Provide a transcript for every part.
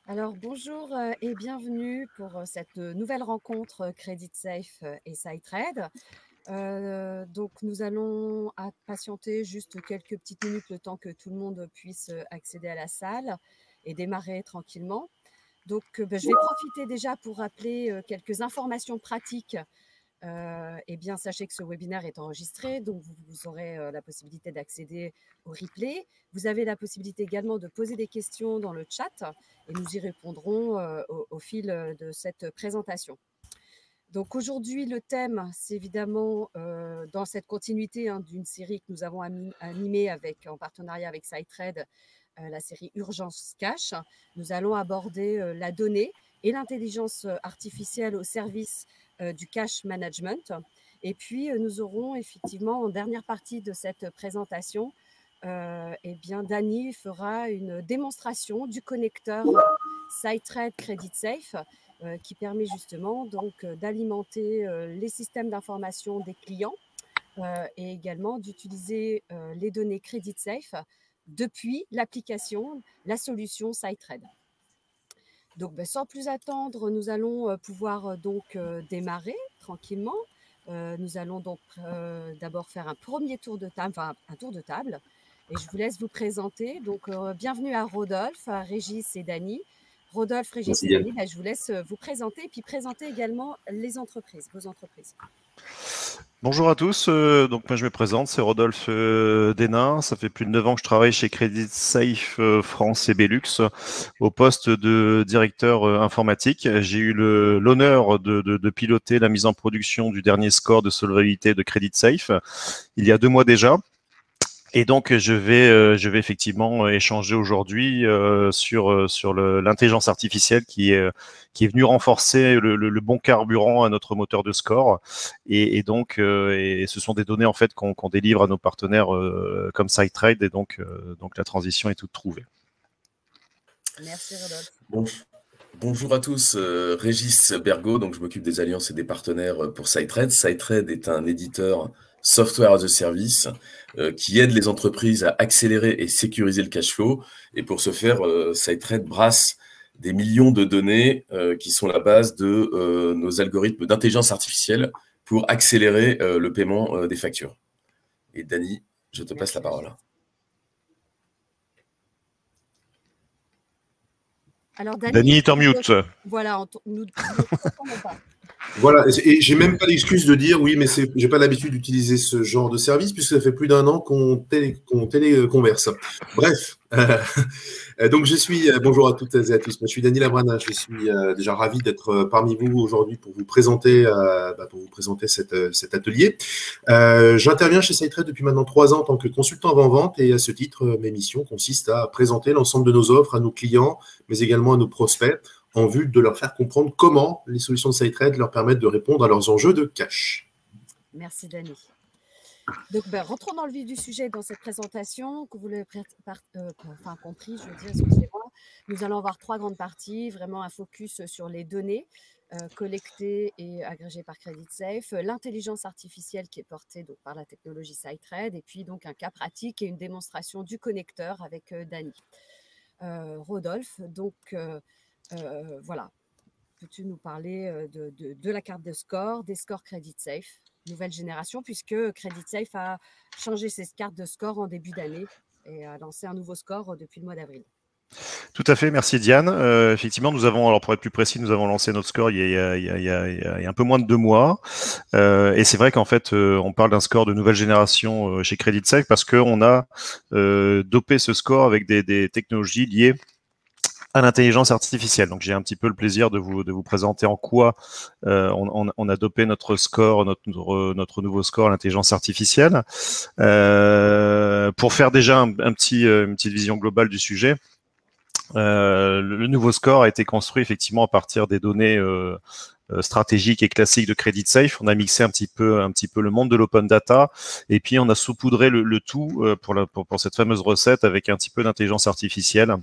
Alors bonjour et bienvenue pour cette nouvelle rencontre Credit Safe et SciTrade. Donc nous allons patienter juste quelques petites minutes le temps que tout le monde puisse accéder à la salle et démarrer tranquillement. Donc je vais profiter déjà pour rappeler quelques informations pratiques. Eh bien, sachez que ce webinaire est enregistré, donc vous aurez la possibilité d'accéder au replay. Vous avez la possibilité également de poser des questions dans le chat et nous y répondrons au fil de cette présentation. Donc aujourd'hui, le thème, c'est évidemment dans cette continuité d'une série que nous avons animée en partenariat avec SciTrade, la série Urgence Cash. Nous allons aborder la donnée et l'intelligence artificielle au service du cash management. Et puis, nous aurons effectivement, en dernière partie de cette présentation, eh bien, Dany fera une démonstration du connecteur SciTrade Credit Safe qui permet justement donc d'alimenter les systèmes d'information des clients et également d'utiliser les données Credit Safe depuis l'application, la solution SciTrade. Donc, sans plus attendre, nous allons pouvoir donc démarrer tranquillement. Nous allons donc d'abord faire un premier tour de table, enfin un tour de table. Et je vous laisse vous présenter. Donc, bienvenue à Rodolphe, à Régis et Dany. Rodolphe, Régis et Dany, je vous laisse vous présenter et puis présenter également les entreprises, vos entreprises. Bonjour à tous, donc moi je me présente, c'est Rodolphe Denain, ça fait plus de 9 ans que je travaille chez Credit Safe France et Belux au poste de directeur informatique. J'ai eu l'honneur de piloter la mise en production du dernier score de solvabilité de Credit Safe il y a 2 mois déjà. Et donc, je vais effectivement échanger aujourd'hui sur l'intelligence artificielle qui est venue renforcer le bon carburant à notre moteur de score. Et donc, ce sont des données en fait qu'on délivre à nos partenaires comme SciTrade. Et donc la transition est toute trouvée. Merci Rodolphe. Bonjour à tous, Régis Bergot, donc je m'occupe des alliances et des partenaires pour SciTrade. SciTrade est un éditeur software as a service qui aide les entreprises à accélérer et sécuriser le cash flow. Et pour ce faire, SciTrade brasse des millions de données qui sont la base de nos algorithmes d'intelligence artificielle pour accélérer le paiement des factures. Et Dany, je te passe la parole. Alors, Dany est en mute. Voilà, nous n'entendons pas. Voilà, et j'ai même pas l'excuse de dire oui, mais j'ai pas l'habitude d'utiliser ce genre de service puisque ça fait plus d'1 an qu'on téléconverse. Bref, donc bonjour à toutes et à tous. Moi, je suis Dany Labrana. Je suis déjà ravi d'être parmi vous aujourd'hui pour vous présenter, cet atelier. J'interviens chez SciTrade depuis maintenant 3 ans en tant que consultant avant-vente et à ce titre, mes missions consistent à présenter l'ensemble de nos offres à nos clients, mais également à nos prospects, en vue de leur faire comprendre comment les solutions de SciTrade leur permettent de répondre à leurs enjeux de cash. Merci Dany. Donc, rentrons dans le vif du sujet dans cette présentation, que vous l'avez compris, je veux dire, excusez-moi. Nous allons avoir 3 grandes parties, vraiment un focus sur les données collectées et agrégées par Credit Safe, l'intelligence artificielle qui est portée donc, par la technologie SciTrade, et puis donc un cas pratique et une démonstration du connecteur avec Dany. Rodolphe, donc voilà, peux-tu nous parler de la carte de score, des scores Credit Safe, nouvelle génération, puisque Credit Safe a changé ses cartes de score en début d'année et a lancé un nouveau score depuis le mois d'avril. Tout à fait, merci Diane. Effectivement, alors pour être plus précis, nous avons lancé notre score il y a un peu moins de 2 mois. Et c'est vrai qu'en fait, on parle d'un score de nouvelle génération chez Credit Safe parce qu'on a dopé ce score avec des technologies liées à l'intelligence artificielle. Donc j'ai un petit peu le plaisir de vous présenter en quoi on a dopé notre score, notre nouveau score à l'intelligence artificielle. Pour faire déjà une petite vision globale du sujet, le nouveau score a été construit effectivement à partir des données stratégiques et classiques de Credit Safe. On a mixé un petit peu le monde de l'open data et puis on a saupoudré le tout pour cette fameuse recette avec un petit peu d'intelligence artificielle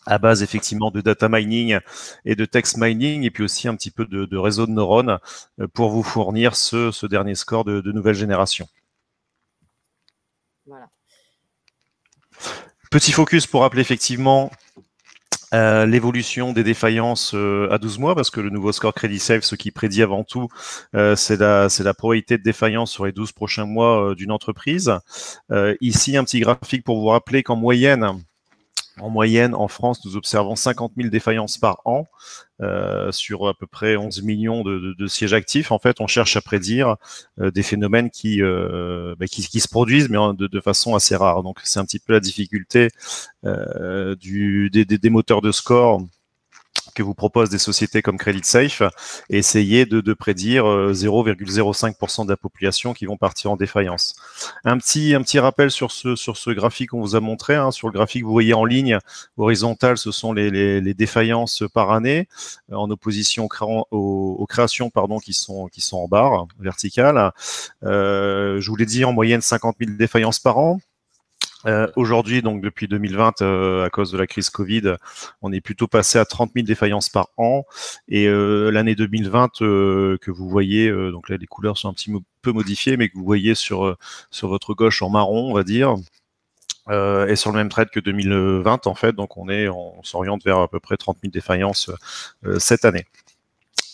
à base effectivement de data mining et de text mining, et puis aussi un petit peu de réseau de neurones pour vous fournir ce dernier score de nouvelle génération. Voilà. Petit focus pour rappeler effectivement l'évolution des défaillances à 12 mois, parce que le nouveau score CreditSafe, ce qui prédit avant tout, c'est la probabilité de défaillance sur les 12 prochains mois d'une entreprise. Ici, un petit graphique pour vous rappeler qu'en moyenne, en France, nous observons 50 000 défaillances par an sur à peu près 11 millions de sièges actifs. En fait, on cherche à prédire des phénomènes qui se produisent, mais de façon assez rare. Donc, c'est un petit peu la difficulté des moteurs de score que vous proposent des sociétés comme CreditSafe, et essayer de prédire 0,05% de la population qui vont partir en défaillance. Un petit rappel sur ce graphique qu'on vous a montré. Hein. Sur le graphique, vous voyez en ligne horizontale, ce sont les défaillances par année, en opposition aux créations qui sont en barre verticale. Je vous l'ai dit, en moyenne 50 000 défaillances par an. Aujourd'hui, donc depuis 2020, à cause de la crise Covid, on est plutôt passé à 30 000 défaillances par an. Et l'année 2020 que vous voyez, donc là les couleurs sont un petit peu modifiées, mais que vous voyez sur votre gauche en marron, on va dire, et sur le même trade que 2020 en fait. Donc on s'oriente vers à peu près 30 000 défaillances cette année.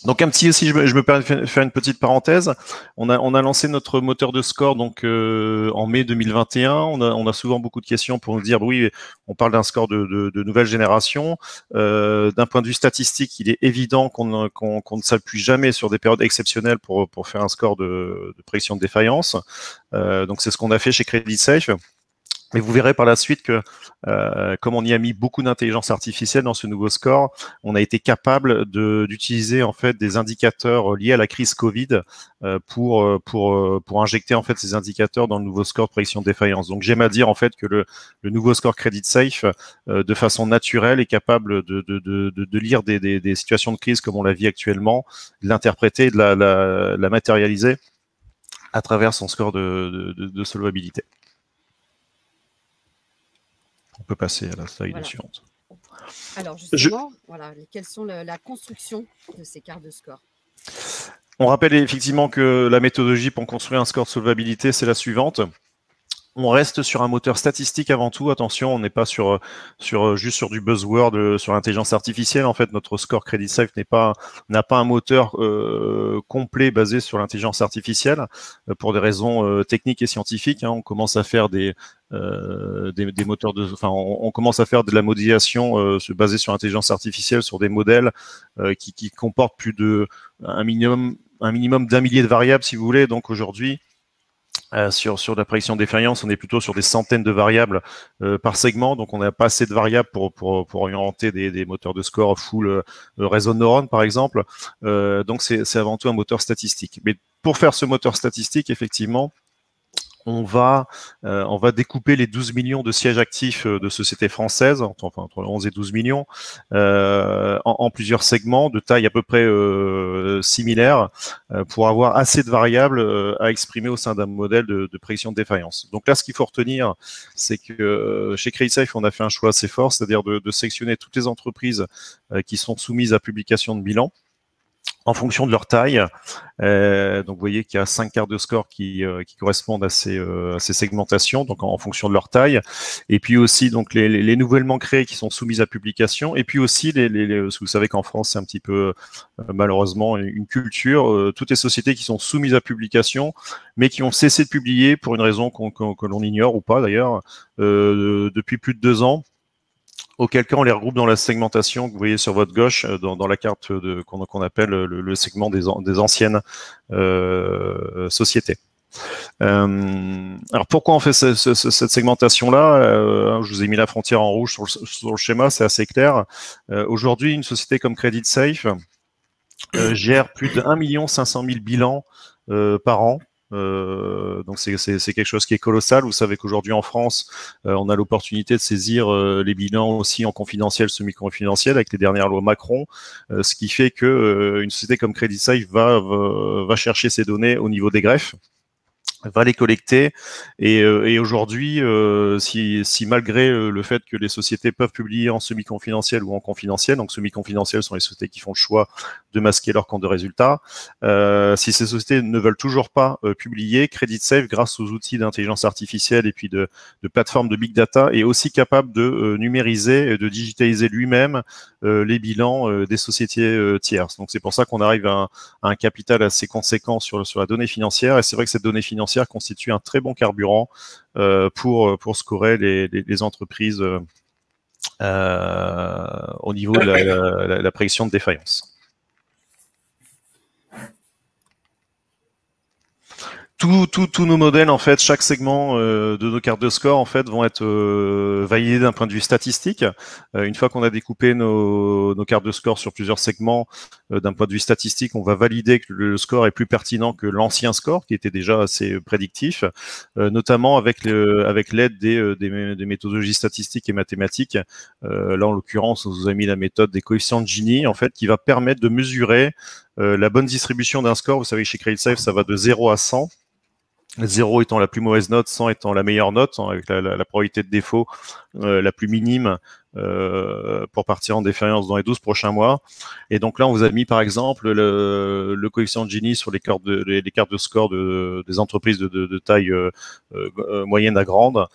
Donc si je me permets de faire une petite parenthèse, on a lancé notre moteur de score donc en mai 2021. On a souvent beaucoup de questions pour nous dire oui, on parle d'un score de nouvelle génération. D'un point de vue statistique, il est évident qu'on ne s'appuie jamais sur des périodes exceptionnelles pour faire un score de prédiction de défaillance. Donc c'est ce qu'on a fait chez CreditSafe. Mais vous verrez par la suite que, comme on y a mis beaucoup d'intelligence artificielle dans ce nouveau score, on a été capable d'utiliser en fait des indicateurs liés à la crise Covid pour injecter en fait ces indicateurs dans le nouveau score de prédiction de défaillance. Donc j'aime à dire en fait que le nouveau score CreditSafe, de façon naturelle, est capable de lire des situations de crise comme on la vit actuellement, de l'interpréter et de la matérialiser à travers son score de solvabilité. On peut passer à la slide suivante. Alors justement, quelles sont la construction de ces cartes de score? On rappelle effectivement que la méthodologie pour construire un score de solvabilité, c'est la suivante. On reste sur un moteur statistique avant tout. Attention, on n'est pas juste sur du buzzword, sur l'intelligence artificielle. En fait, notre score CreditSafe n'a pas un moteur complet basé sur l'intelligence artificielle pour des raisons techniques et scientifiques. Hein. On commence à faire des moteurs on commence à faire de la modélisation basée sur l'intelligence artificielle sur des modèles qui comportent un minimum d'1 millier de variables, si vous voulez. Donc aujourd'hui, sur la prédiction de défaillance, on est plutôt sur des centaines de variables par segment, donc on n'a pas assez de variables pour orienter des moteurs de score full réseau de neurones, par exemple. Donc c'est avant tout un moteur statistique. Mais pour faire ce moteur statistique, effectivement, on va découper les 12 millions de sièges actifs de sociétés françaises, entre 11 et 12 millions, en plusieurs segments de taille à peu près similaire, pour avoir assez de variables à exprimer au sein d'un modèle de prédiction de défaillance. Donc là, ce qu'il faut retenir, c'est que chez CreditSafe, on a fait un choix assez fort, c'est-à-dire de sélectionner toutes les entreprises qui sont soumises à publication de bilan en fonction de leur taille. Donc vous voyez qu'il y a 5 cartes de score qui correspondent à ces segmentations, donc en fonction de leur taille. Et puis aussi donc les nouvellement créés qui sont soumises à publication. Et puis aussi vous savez qu'en France c'est un petit peu malheureusement une culture, toutes les sociétés qui sont soumises à publication, mais qui ont cessé de publier pour une raison que l'on ignore ou pas d'ailleurs depuis plus de 2 ans. Auquel cas on les regroupe dans la segmentation que vous voyez sur votre gauche, dans la carte qu'on appelle le segment des anciennes sociétés. Alors pourquoi on fait cette segmentation-là? Je vous ai mis la frontière en rouge sur le schéma, c'est assez clair. Aujourd'hui, une société comme CreditSafe gère plus de 1 500 000 bilans par an. Donc c'est quelque chose qui est colossal. Vous savez qu'aujourd'hui en France, on a l'opportunité de saisir les bilans aussi en confidentiel, semi-confidentiel avec les dernières lois Macron, ce qui fait que une société comme CreditSafe va chercher ces données au niveau des greffes. va les collecter et aujourd'hui, si malgré le fait que les sociétés peuvent publier en semi-confidentiel ou en confidentiel, donc semi-confidentiel sont les sociétés qui font le choix de masquer leur compte de résultats, si ces sociétés ne veulent toujours pas publier, CreditSafe, grâce aux outils d'intelligence artificielle et puis de plateformes de big data, est aussi capable de numériser et de digitaliser lui-même les bilans des sociétés tierces. Donc c'est pour ça qu'on arrive à un capital assez conséquent sur la donnée financière, et c'est vrai que cette donnée financière constitue un très bon carburant pour scorer les entreprises au niveau de la prédiction de défaillance. Tous nos modèles, en fait, chaque segment de nos cartes de score, en fait, vont être validés d'un point de vue statistique. Une fois qu'on a découpé nos cartes de score sur plusieurs segments, d'un point de vue statistique, on va valider que le score est plus pertinent que l'ancien score, qui était déjà assez prédictif, notamment avec l'aide des méthodologies statistiques et mathématiques. Là, en l'occurrence, on vous a mis la méthode des coefficients de Gini, en fait, qui va permettre de mesurer la bonne distribution d'un score. Vous savez que chez CreditSafe, ça va de 0 à 100. 0 étant la plus mauvaise note, 100 étant la meilleure note, avec la probabilité de défaut la plus minime pour partir en défaillance dans les 12 prochains mois. Et donc là, on vous a mis par exemple le coefficient de Gini sur les cartes de score des entreprises de taille moyenne à grande,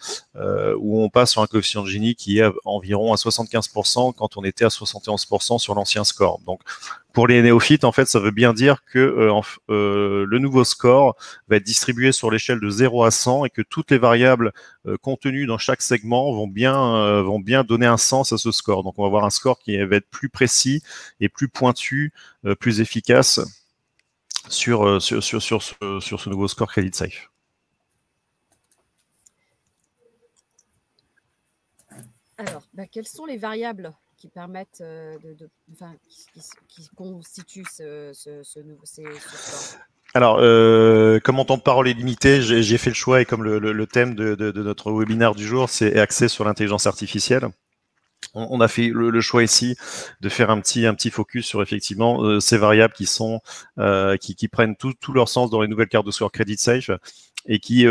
où on passe sur un coefficient de Gini qui est environ à 75% quand on était à 71% sur l'ancien score. Donc pour les néophytes, en fait, ça veut bien dire que le nouveau score va être distribué sur l'échelle de 0 à 100 et que toutes les variables contenues dans chaque segment vont bien donner un sens à ce score. Donc, on va avoir un score qui va être plus précis et plus pointu, plus efficace sur ce nouveau score CreditSafe. Alors, quelles sont les variables qui permettent qui constituent ce score? Alors, comme mon temps de parole est limité, j'ai fait le choix, et comme le thème de notre webinaire du jour, c'est axé sur l'intelligence artificielle. On a fait le choix ici de faire un petit focus sur effectivement ces variables qui prennent tout leur sens dans les nouvelles cartes de score CreditSafe et qui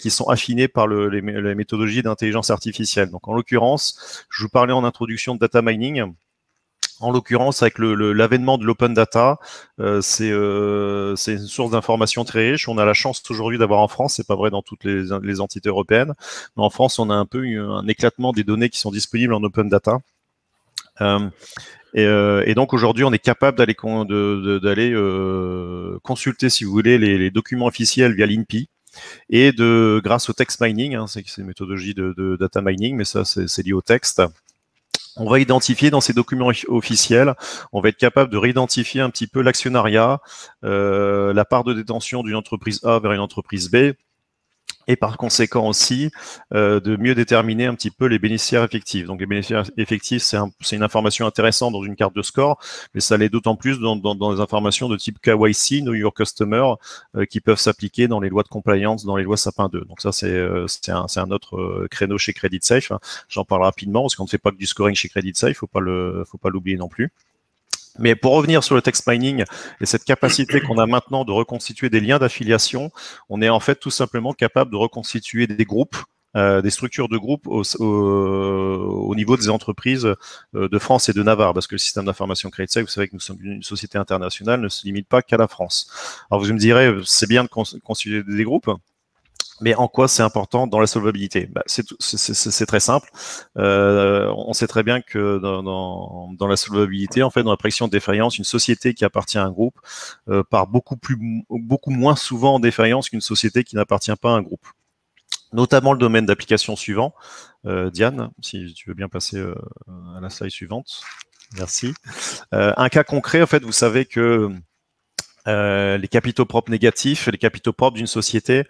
sont affinées par les méthodologies d'intelligence artificielle. Donc en l'occurrence, je vous parlais en introduction de data mining. En l'occurrence, avec l'avènement de l'open data, c'est une source d'information très riche. On a la chance aujourd'hui d'avoir en France, c'est pas vrai dans toutes les entités européennes, mais en France, on a un peu un éclatement des données qui sont disponibles en open data. Et donc aujourd'hui, on est capable d'aller consulter, si vous voulez, les documents officiels via l'INPI, et grâce au text mining, c'est une méthodologie de data mining, mais ça c'est lié au texte. On va identifier dans ces documents officiels, on va être capable de réidentifier un petit peu l'actionnariat, la part de détention d'une entreprise A vers une entreprise B, et par conséquent aussi de mieux déterminer un petit peu les bénéficiaires effectifs. Donc les bénéficiaires effectifs, c'est une information intéressante dans une carte de score, mais ça l'est d'autant plus dans les informations de type KYC, Know Your Customer, qui peuvent s'appliquer dans les lois de compliance, dans les lois Sapin 2. Donc ça, c'est un autre créneau chez CreditSafe. J'en parle rapidement parce qu'on ne fait pas que du scoring chez CreditSafe, faut pas l'oublier non plus. Mais pour revenir sur le text mining et cette capacité qu'on a maintenant de reconstituer des liens d'affiliation, on est en fait tout simplement capable de reconstituer des groupes, des structures de groupes au niveau des entreprises de France et de Navarre, parce que le système d'information CreditSafe, vous savez que nous sommes une société internationale, ne se limite pas qu'à la France. Alors vous me direz, c'est bien de constituer des groupes, mais en quoi c'est important dans la solvabilité? C'est très simple. On sait très bien que dans la solvabilité, en fait, dans la prédiction de défaillance, une société qui appartient à un groupe part beaucoup moins souvent en défaillance qu'une société qui n'appartient pas à un groupe. Notamment le domaine d'application suivant. Diane, si tu veux bien passer à la slide suivante. Merci. Un cas concret, en fait, vous savez que les capitaux propres négatifs, les capitaux propres d'une société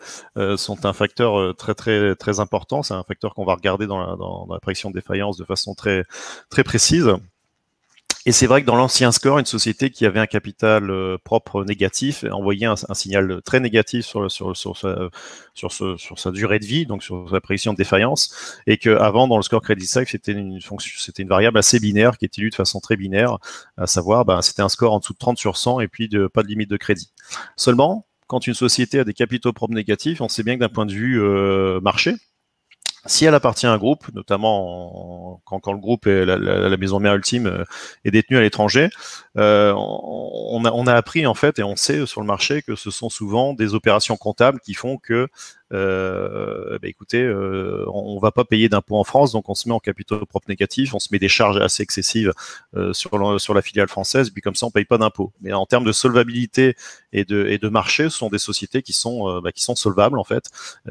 sont un facteur très important. C'est un facteur qu'on va regarder dans la prédiction de défaillance de façon très précise. Et c'est vrai que dans l'ancien score, une société qui avait un capital propre négatif envoyait un signal très négatif sur sa durée de vie, donc sur sa prédiction de défaillance, et qu'avant, dans le score CreditSafe, c'était une variable assez binaire qui était lue de façon très binaire, à savoir, c'était un score en dessous de 30 sur 100 et puis pas de limite de crédit. Seulement, quand une société a des capitaux propres négatifs, on sait bien que d'un point de vue marché, si elle appartient à un groupe, notamment quand le groupe est la maison mère ultime est détenue à l'étranger, on a appris en fait et on sait sur le marché que ce sont souvent des opérations comptables qui font que écoutez, on va pas payer d'impôts en France, donc on se met en capitaux propres négatifs, on se met des charges assez excessives sur la filiale française, puis comme ça on paye pas d'impôts. Mais en termes de solvabilité et de marché, ce sont des sociétés qui sont solvables en fait,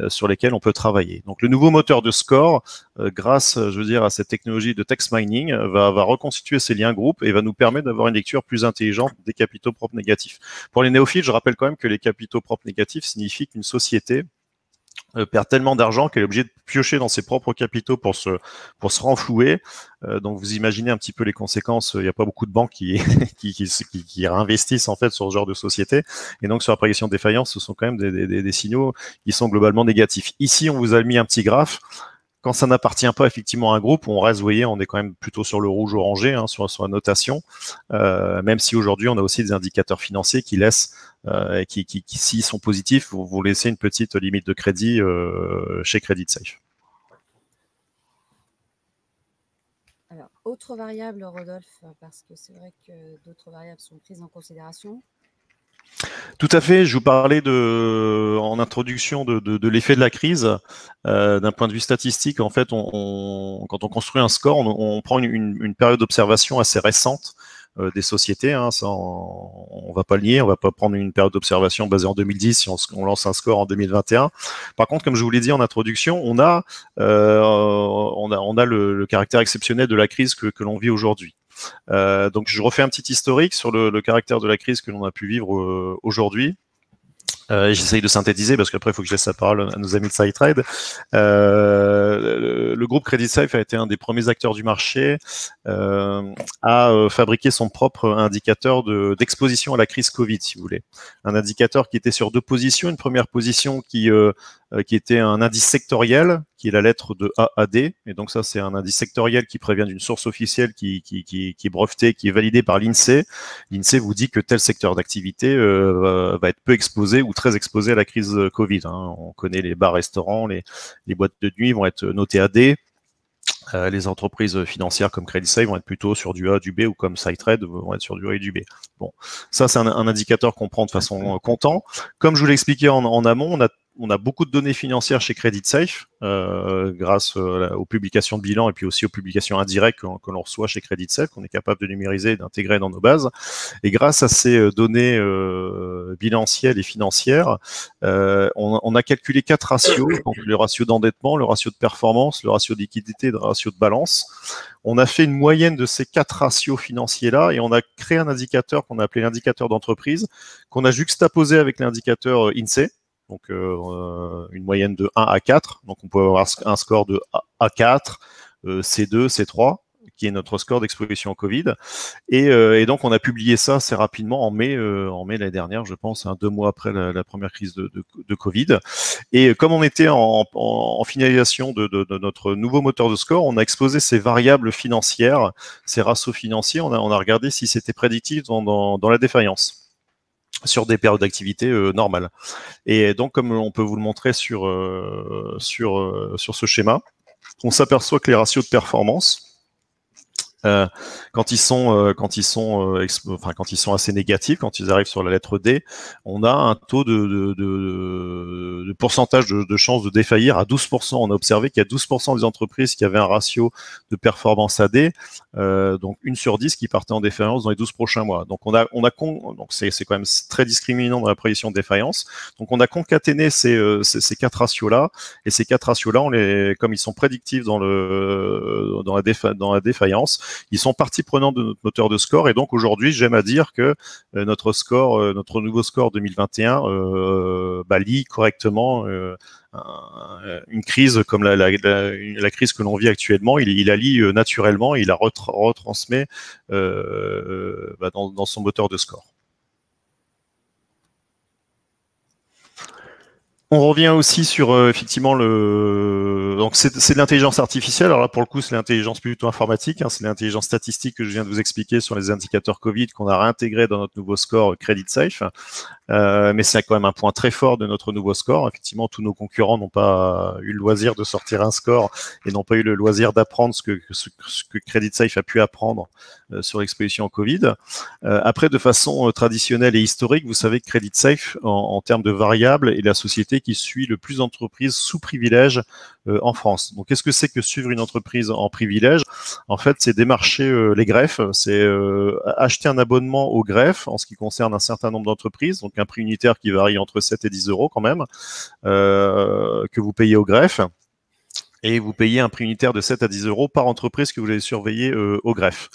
sur lesquelles on peut travailler. Donc le nouveau moteur de score, grâce, je veux dire, à cette technologie de text mining, va reconstituer ces liens groupes et va nous permettre d'avoir une lecture plus intelligente des capitaux propres négatifs. Pour les néophytes, je rappelle quand même que les capitaux propres négatifs signifient qu'une société perd tellement d'argent qu'elle est obligée de piocher dans ses propres capitaux pour se renflouer. Donc vous imaginez un petit peu les conséquences. Il n'y a pas beaucoup de banques qui réinvestissent en fait sur ce genre de société. Et donc sur la prédiction de défaillance, ce sont quand même des signaux qui sont globalement négatifs. Ici, on vous a mis un petit graphe. Quand ça n'appartient pas effectivement à un groupe, on reste, vous voyez, on est quand même plutôt sur le rouge orangé, hein, sur la notation, même si aujourd'hui on a aussi des indicateurs financiers qui laissent, qui s'ils sont positifs, vous laissez une petite limite de crédit chez CreditSafe. Alors, autre variable, Rodolphe, parce que c'est vrai que d'autres variables sont prises en considération. Tout à fait. Je vous parlais en introduction de l'effet de la crise. D'un point de vue statistique, en fait, quand on construit un score, on prend une période d'observation assez récente des sociétés. Hein, ça, on va pas le nier. On va pas prendre une période d'observation basée en 2010 si on lance un score en 2021. Par contre, comme je vous l'ai dit en introduction, on a le caractère exceptionnel de la crise que l'on vit aujourd'hui. Donc je refais un petit historique sur le caractère de la crise que l'on a pu vivre aujourd'hui. J'essaye de synthétiser parce qu'après il faut que je laisse la parole à nos amis de SciTrade. Le groupe CreditSafe a été un des premiers acteurs du marché à fabriquer son propre indicateur d'exposition à la crise Covid, si vous voulez. Un indicateur qui était sur deux positions. Une première position qui était un indice sectoriel, qui est la lettre de A à D. Et donc ça, c'est un indice sectoriel qui prévient d'une source officielle qui est brevetée, qui est validée par l'INSEE. L'INSEE vous dit que tel secteur d'activité va être peu exposé ou très exposé à la crise Covid. Hein. On connaît les bars-restaurants, les boîtes de nuit vont être notées à D. Les entreprises financières comme CreditSafe vont être plutôt sur du A, du B, ou comme SciTrade vont être sur du A et du B. Bon, ça c'est un indicateur qu'on prend de façon comptant. Comme je vous l'ai expliqué en amont, on a beaucoup de données financières chez CreditSafe grâce aux publications de bilan et puis aussi aux publications indirectes que l'on reçoit chez CreditSafe, qu'on est capable de numériser et d'intégrer dans nos bases. Et grâce à ces données bilancielles et financières, on a calculé 4 ratios, donc le ratio d'endettement, le ratio de performance, le ratio de liquidité et le ratio de balance. On a fait une moyenne de ces 4 ratios financiers-là et on a créé un indicateur qu'on a appelé l'indicateur d'entreprise, qu'on a juxtaposé avec l'indicateur INSEE. Donc une moyenne de 1 à 4, donc on peut avoir un score de A4, C2, C3, qui est notre score d'exposition au Covid. Et donc on a publié ça assez rapidement en mai l'année dernière, je pense, 2 mois après la première crise de Covid. Et comme on était en finalisation de notre nouveau moteur de score, on a exposé ces variables financières, ces ratios financiers, on a regardé si c'était prédictif dans la défaillance sur des périodes d'activité normales. Et donc, comme on peut vous le montrer sur ce schéma, on s'aperçoit que les ratios de performance, quand ils sont assez négatifs, quand ils arrivent sur la lettre D, on a un taux de pourcentage de chances de défaillir à 12%. On a observé qu'il y a 12% des entreprises qui avaient un ratio de performance à D, donc 1 sur 10 qui partaient en défaillance dans les 12 prochains mois. Donc donc c'est quand même très discriminant dans la prédiction de défaillance. Donc on a concaténé ces 4 ratios-là, et ces 4 ratios-là, comme ils sont prédictifs dans la défaillance, ils sont partie prenante de notre moteur de score. Et donc aujourd'hui, j'aime à dire que notre nouveau score 2021 lit correctement une crise comme la crise que l'on vit actuellement. Il la lit naturellement, il la retransmet dans son moteur de score. On revient aussi sur effectivement donc c'est de l'intelligence artificielle. Alors là pour le coup c'est l'intelligence plutôt informatique, hein, c'est l'intelligence statistique que je viens de vous expliquer sur les indicateurs Covid qu'on a réintégré dans notre nouveau score CreditSafe. mais c'est quand même un point très fort de notre nouveau score. Effectivement, tous nos concurrents n'ont pas eu le loisir de sortir un score et n'ont pas eu le loisir d'apprendre ce que CreditSafe a pu apprendre sur l'exposition au Covid. Après, de façon traditionnelle et historique, vous savez que CreditSafe, en termes de variables, est la société qui suit le plus d'entreprises sous privilège en France. Donc, qu'est-ce que c'est que suivre une entreprise en privilège? En fait, c'est démarcher les greffes, c'est acheter un abonnement au greffe en ce qui concerne un certain nombre d'entreprises, donc un prix unitaire qui varie entre 7 et 10 euros quand même, que vous payez au greffe. Et vous payez un prix unitaire de 7 à 10 euros par entreprise que vous allez surveiller au greffe.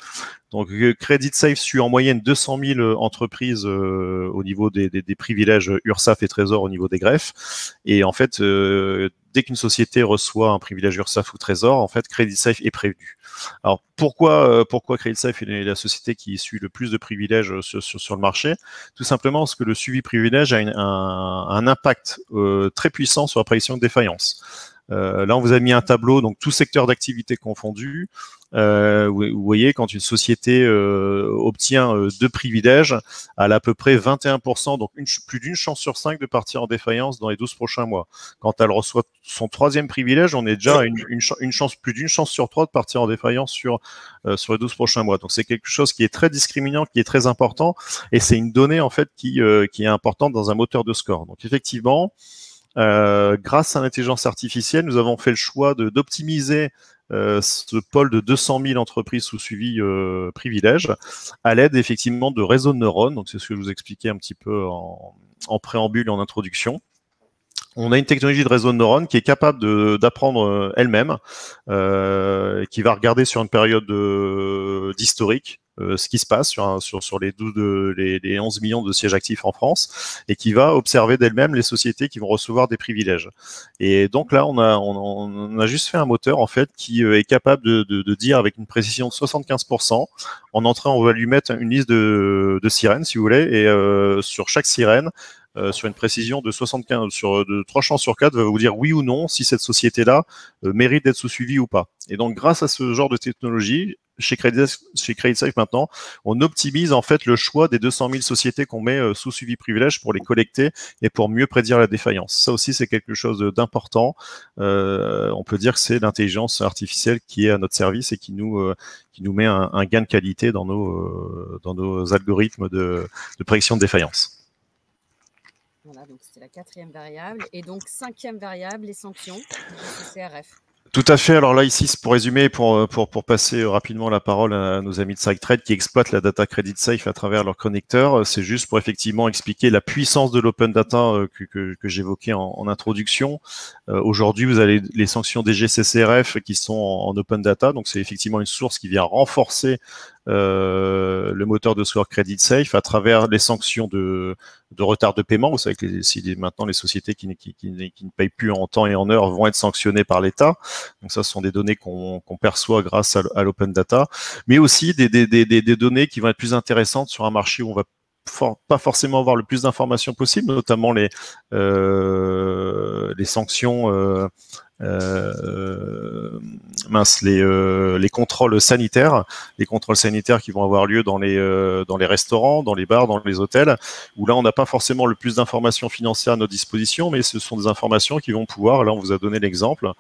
Donc, CreditSafe suit en moyenne 200 000 entreprises au niveau des privilèges URSSAF et Trésor au niveau des greffes. Et en fait, dès qu'une société reçoit un privilège URSSAF ou Trésor, en fait, CreditSafe est prévenu. Alors, pourquoi CreditSafe est la société qui suit le plus de privilèges sur le marché? Tout simplement parce que le suivi privilège a un impact très puissant sur la prédiction de défaillance. Là, on vous a mis un tableau, donc tout secteur d'activité confondu. Vous voyez, quand une société obtient 2 privilèges, elle a à peu près 21%, donc plus d'une chance sur 5 de partir en défaillance dans les 12 prochains mois. Quand elle reçoit son 3e privilège, on est déjà à plus d'une chance sur 3 de partir en défaillance sur les 12 prochains mois. Donc c'est quelque chose qui est très discriminant, qui est très important, et c'est une donnée en fait qui est importante dans un moteur de score. Donc effectivement, grâce à l'intelligence artificielle, nous avons fait le choix d'optimiser ce pôle de 200 000 entreprises sous suivi privilège à l'aide effectivement de réseaux de neurones. Donc c'est ce que je vous expliquais un petit peu en préambule et en introduction. On a une technologie de réseau de neurones qui est capable d'apprendre elle-même, qui va regarder sur une période d'historique ce qui se passe sur les 11 millions de sièges actifs en France, et qui va observer d'elle-même les sociétés qui vont recevoir des privilèges. Et donc là, on a juste fait un moteur en fait qui est capable de dire avec une précision de 75%. En entrant, on va lui mettre une liste de sirènes, si vous voulez, et sur chaque sirène, sur une précision de 75, de 3 chances sur 4, va vous dire oui ou non si cette société-là mérite d'être sous suivi ou pas. Et donc, grâce à ce genre de technologie, chez CreditSafe maintenant, on optimise en fait le choix des 200 000 sociétés qu'on met sous suivi privilège pour les collecter et pour mieux prédire la défaillance. Ça aussi, c'est quelque chose d'important. On peut dire que c'est l'intelligence artificielle qui est à notre service et qui nous met un gain de qualité dans nos algorithmes de prédiction de défaillance. Voilà, donc c'était la 4e variable. Et donc, 5e variable, les sanctions du CRF. Tout à fait. Alors là, ici, c'est pour résumer, pour passer rapidement la parole à nos amis de SiteTrade qui exploitent la data CreditSafe à travers leurs connecteurs. C'est juste pour effectivement expliquer la puissance de l'open data que j'évoquais en introduction. Aujourd'hui, vous avez les sanctions DGCCRF qui sont en open data. Donc, c'est effectivement une source qui vient renforcer le moteur de score CreditSafe à travers les sanctions de retard de paiement. Vous savez que maintenant les sociétés qui ne payent plus en temps et en heure vont être sanctionnées par l'État. Donc ça, ce sont des données qu'on perçoit grâce à l'open data, mais aussi des données qui vont être plus intéressantes sur un marché où on va pas forcément avoir le plus d'informations possibles, notamment les sanctions, les contrôles sanitaires, qui vont avoir lieu dans les restaurants, dans les bars, dans les hôtels, où là on n'a pas forcément le plus d'informations financières à notre disposition, mais ce sont des informations qui vont pouvoir, là on vous a donné l'exemple,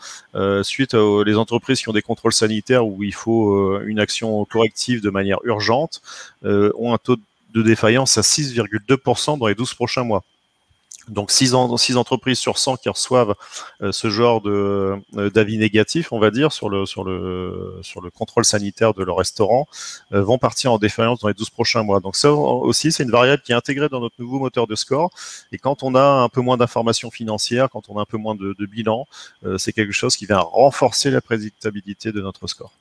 suite aux les entreprises qui ont des contrôles sanitaires où il faut une action corrective de manière urgente, ont un taux de défaillance à 6,2% dans les 12 prochains mois. Donc 6 entreprises sur 100 qui reçoivent ce genre d'avis négatif, on va dire, sur le contrôle sanitaire de leur restaurant, vont partir en défaillance dans les 12 prochains mois. Donc ça aussi, c'est une variable qui est intégrée dans notre nouveau moteur de score. Et quand on a un peu moins d'informations financières, quand on a un peu moins de bilan, c'est quelque chose qui vient renforcer la prédictabilité de notre score.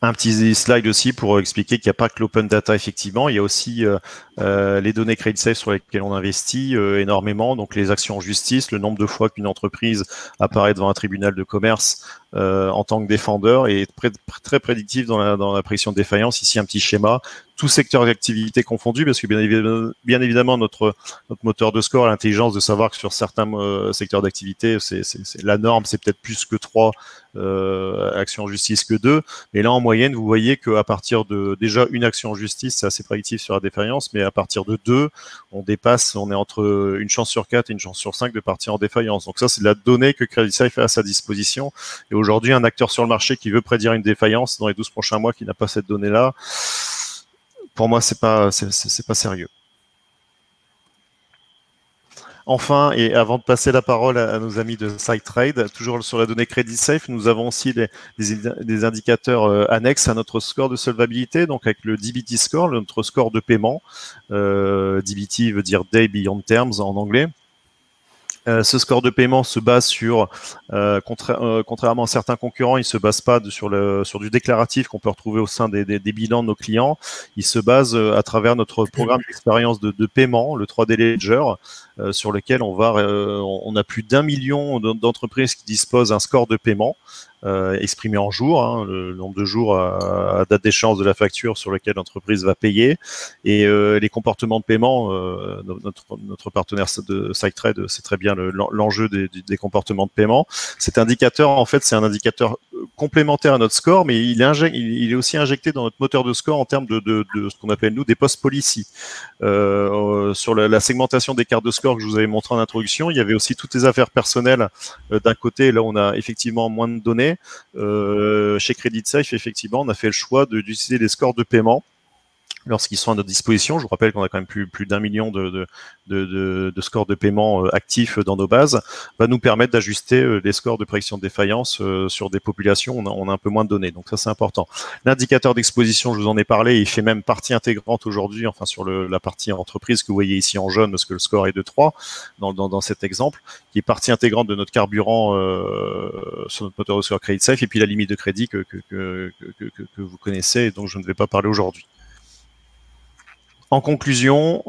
Un petit slide aussi pour expliquer qu'il n'y a pas que l'open data, effectivement, il y a aussi les données CreditSafe sur lesquelles on investit énormément, donc les actions en justice, le nombre de fois qu'une entreprise apparaît devant un tribunal de commerce en tant que défendeur et très prédictif dans la prédiction de défaillance. Ici, un petit schéma, tout secteur d'activité confondu, parce que bien évidemment notre moteur de score a l'intelligence de savoir que sur certains secteurs d'activité, c'est la norme, c'est peut-être plus que 3 actions en justice que 2, mais là en moyenne, vous voyez qu'à partir de déjà une action en justice, c'est assez prédictif sur la défaillance, mais à partir de 2, on est entre une chance sur 4 et une chance sur 5 de partir en défaillance. Donc ça, c'est de la donnée que CreditSafe a à sa disposition. Et aujourd'hui, un acteur sur le marché qui veut prédire une défaillance dans les 12 prochains mois, qui n'a pas cette donnée-là, pour moi, c'est pas sérieux. Enfin, et avant de passer la parole à nos amis de SideTrade, toujours sur la donnée CreditSafe, nous avons aussi des indicateurs annexes à notre score de solvabilité, donc avec le DBT score, notre score de paiement. DBT veut dire Day Beyond Terms en anglais. Ce score de paiement se base sur, contrairement à certains concurrents, il se base pas sur du déclaratif qu'on peut retrouver au sein des bilans de nos clients. Il se base à travers notre programme d'expérience de paiement, le 3D Ledger, sur lequel on a plus d'1 million d'entreprises qui disposent d'un score de paiement exprimé en jours, hein, le nombre de jours à date d'échéance de la facture sur lequel l'entreprise va payer, et les comportements de paiement. Notre partenaire de SideTrade, c'est très bien l'enjeu des comportements de paiement. Cet indicateur, en fait, c'est un indicateur complémentaire à notre score, mais il est aussi injecté dans notre moteur de score en termes de ce qu'on appelle, nous, des post-policy. Sur la segmentation des cartes de score que je vous avais montré en introduction, il y avait aussi toutes les affaires personnelles d'un côté. Là, on a effectivement moins de données. Chez CreditSafe, effectivement, on a fait le choix d'utiliser les scores de paiement lorsqu'ils sont à notre disposition. Je vous rappelle qu'on a quand même plus d'1 million de scores de paiement actifs dans nos bases, va nous permettre d'ajuster les scores de prédiction de défaillance sur des populations où on a un peu moins de données. Donc ça, c'est important. L'indicateur d'exposition, je vous en ai parlé, il fait même partie intégrante aujourd'hui, enfin sur la partie entreprise que vous voyez ici en jaune, parce que le score est de 3 dans cet exemple, qui est partie intégrante de notre carburant sur notre moteur de score CreditSafe, et puis la limite de crédit que vous connaissez et dont je ne vais pas parler aujourd'hui. En conclusion,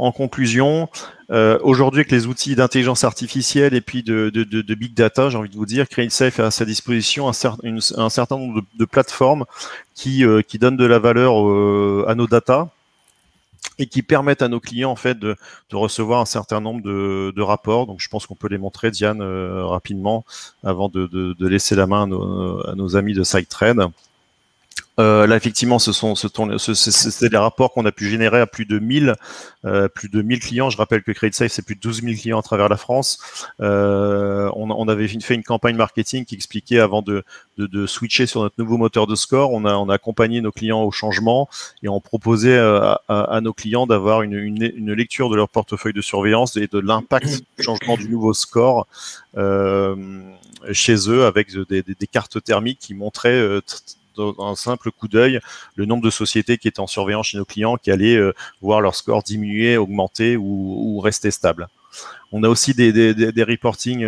aujourd'hui avec les outils d'intelligence artificielle et puis de big data, j'ai envie de vous dire, CreditSafe a à sa disposition un certain nombre de plateformes qui donnent de la valeur à nos data et qui permettent à nos clients en fait de recevoir un certain nombre de rapports. Donc je pense qu'on peut les montrer, Diane, rapidement, avant de laisser la main à nos amis de SideTrade. Là, effectivement, c'est des rapports qu'on a pu générer à plus de 1000 clients. Je rappelle que CreditSafe, c'est plus de 12 000 clients à travers la France. On avait fait une campagne marketing qui expliquait, avant de switcher sur notre nouveau moteur de score, on a accompagné nos clients au changement et on proposait à nos clients d'avoir une lecture de leur portefeuille de surveillance et de l'impact du changement du nouveau score chez eux, avec des cartes thermiques qui montraient un simple coup d'œil le nombre de sociétés qui étaient en surveillance chez nos clients, qui allaient voir leur score diminuer, augmenter ou rester stable. On a aussi des reportings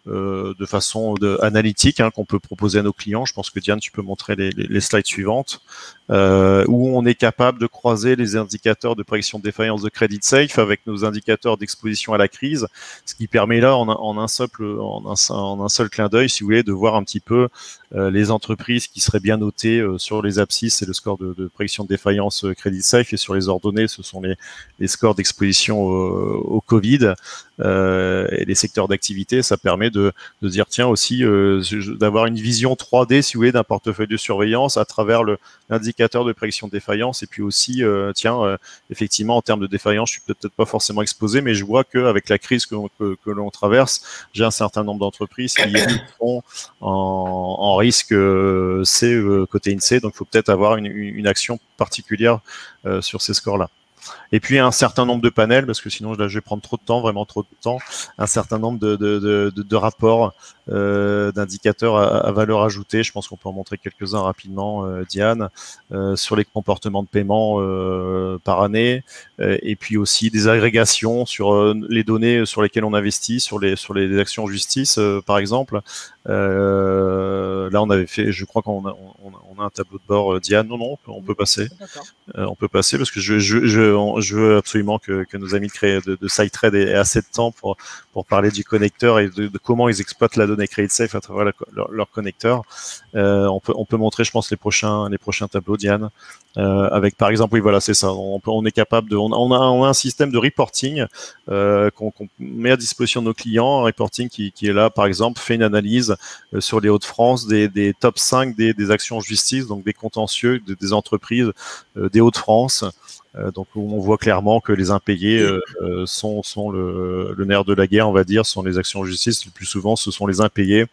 de façon analytique qu'on peut proposer à nos clients. Je pense que Diane, tu peux montrer les slides suivantes, où on est capable de croiser les indicateurs de prédiction de défaillance de CreditSafe avec nos indicateurs d'exposition à la crise, ce qui permet là, en un seul clin d'œil, si vous voulez, de voir un petit peu les entreprises qui seraient bien notées sur les abscisses, c'est le score de prédiction de défaillance CreditSafe, et sur les ordonnées, ce sont les scores d'exposition au Covid. Et les secteurs d'activité, ça permet de dire, tiens, aussi d'avoir une vision 3D, si vous voulez, d'un portefeuille de surveillance à travers l'indicateur de prédiction de défaillance. Et puis aussi, effectivement, en termes de défaillance, je suis peut-être pas forcément exposé, mais je vois qu'avec la crise que l'on traverse, j'ai un certain nombre d'entreprises qui sont en risque C côté INSEE, donc il faut peut-être avoir une action particulière sur ces scores-là. Et puis un certain nombre de panels, parce que sinon là je vais prendre trop de temps, vraiment trop de temps, un certain nombre de rapports, d'indicateurs à valeur ajoutée. Je pense qu'on peut en montrer quelques-uns rapidement, Diane, sur les comportements de paiement par année, et puis aussi des agrégations sur les données sur lesquelles on investit, sur les actions en justice, par exemple. Là on avait fait, je crois qu'on a un tableau de bord, Diane, non, on peut passer. on peut passer parce que je veux absolument que nos amis de SiteTrade aient assez de temps pour parler du connecteur et de comment ils exploitent la donnée CreditSafe à travers leur connecteur. On peut montrer, je pense, les prochains tableaux, Diane. Avec par exemple, oui, voilà, c'est ça. On est capable on a un système de reporting qu'on met à disposition de nos clients, un reporting qui est là, par exemple, fait une analyse sur les Hauts-de-France des top 5 des actions en justice, donc des contentieux des entreprises des Hauts-de-France. Donc on voit clairement que les impayés sont le nerf de la guerre, on va dire, sont les actions en justice. Le plus souvent, ce sont les impayés.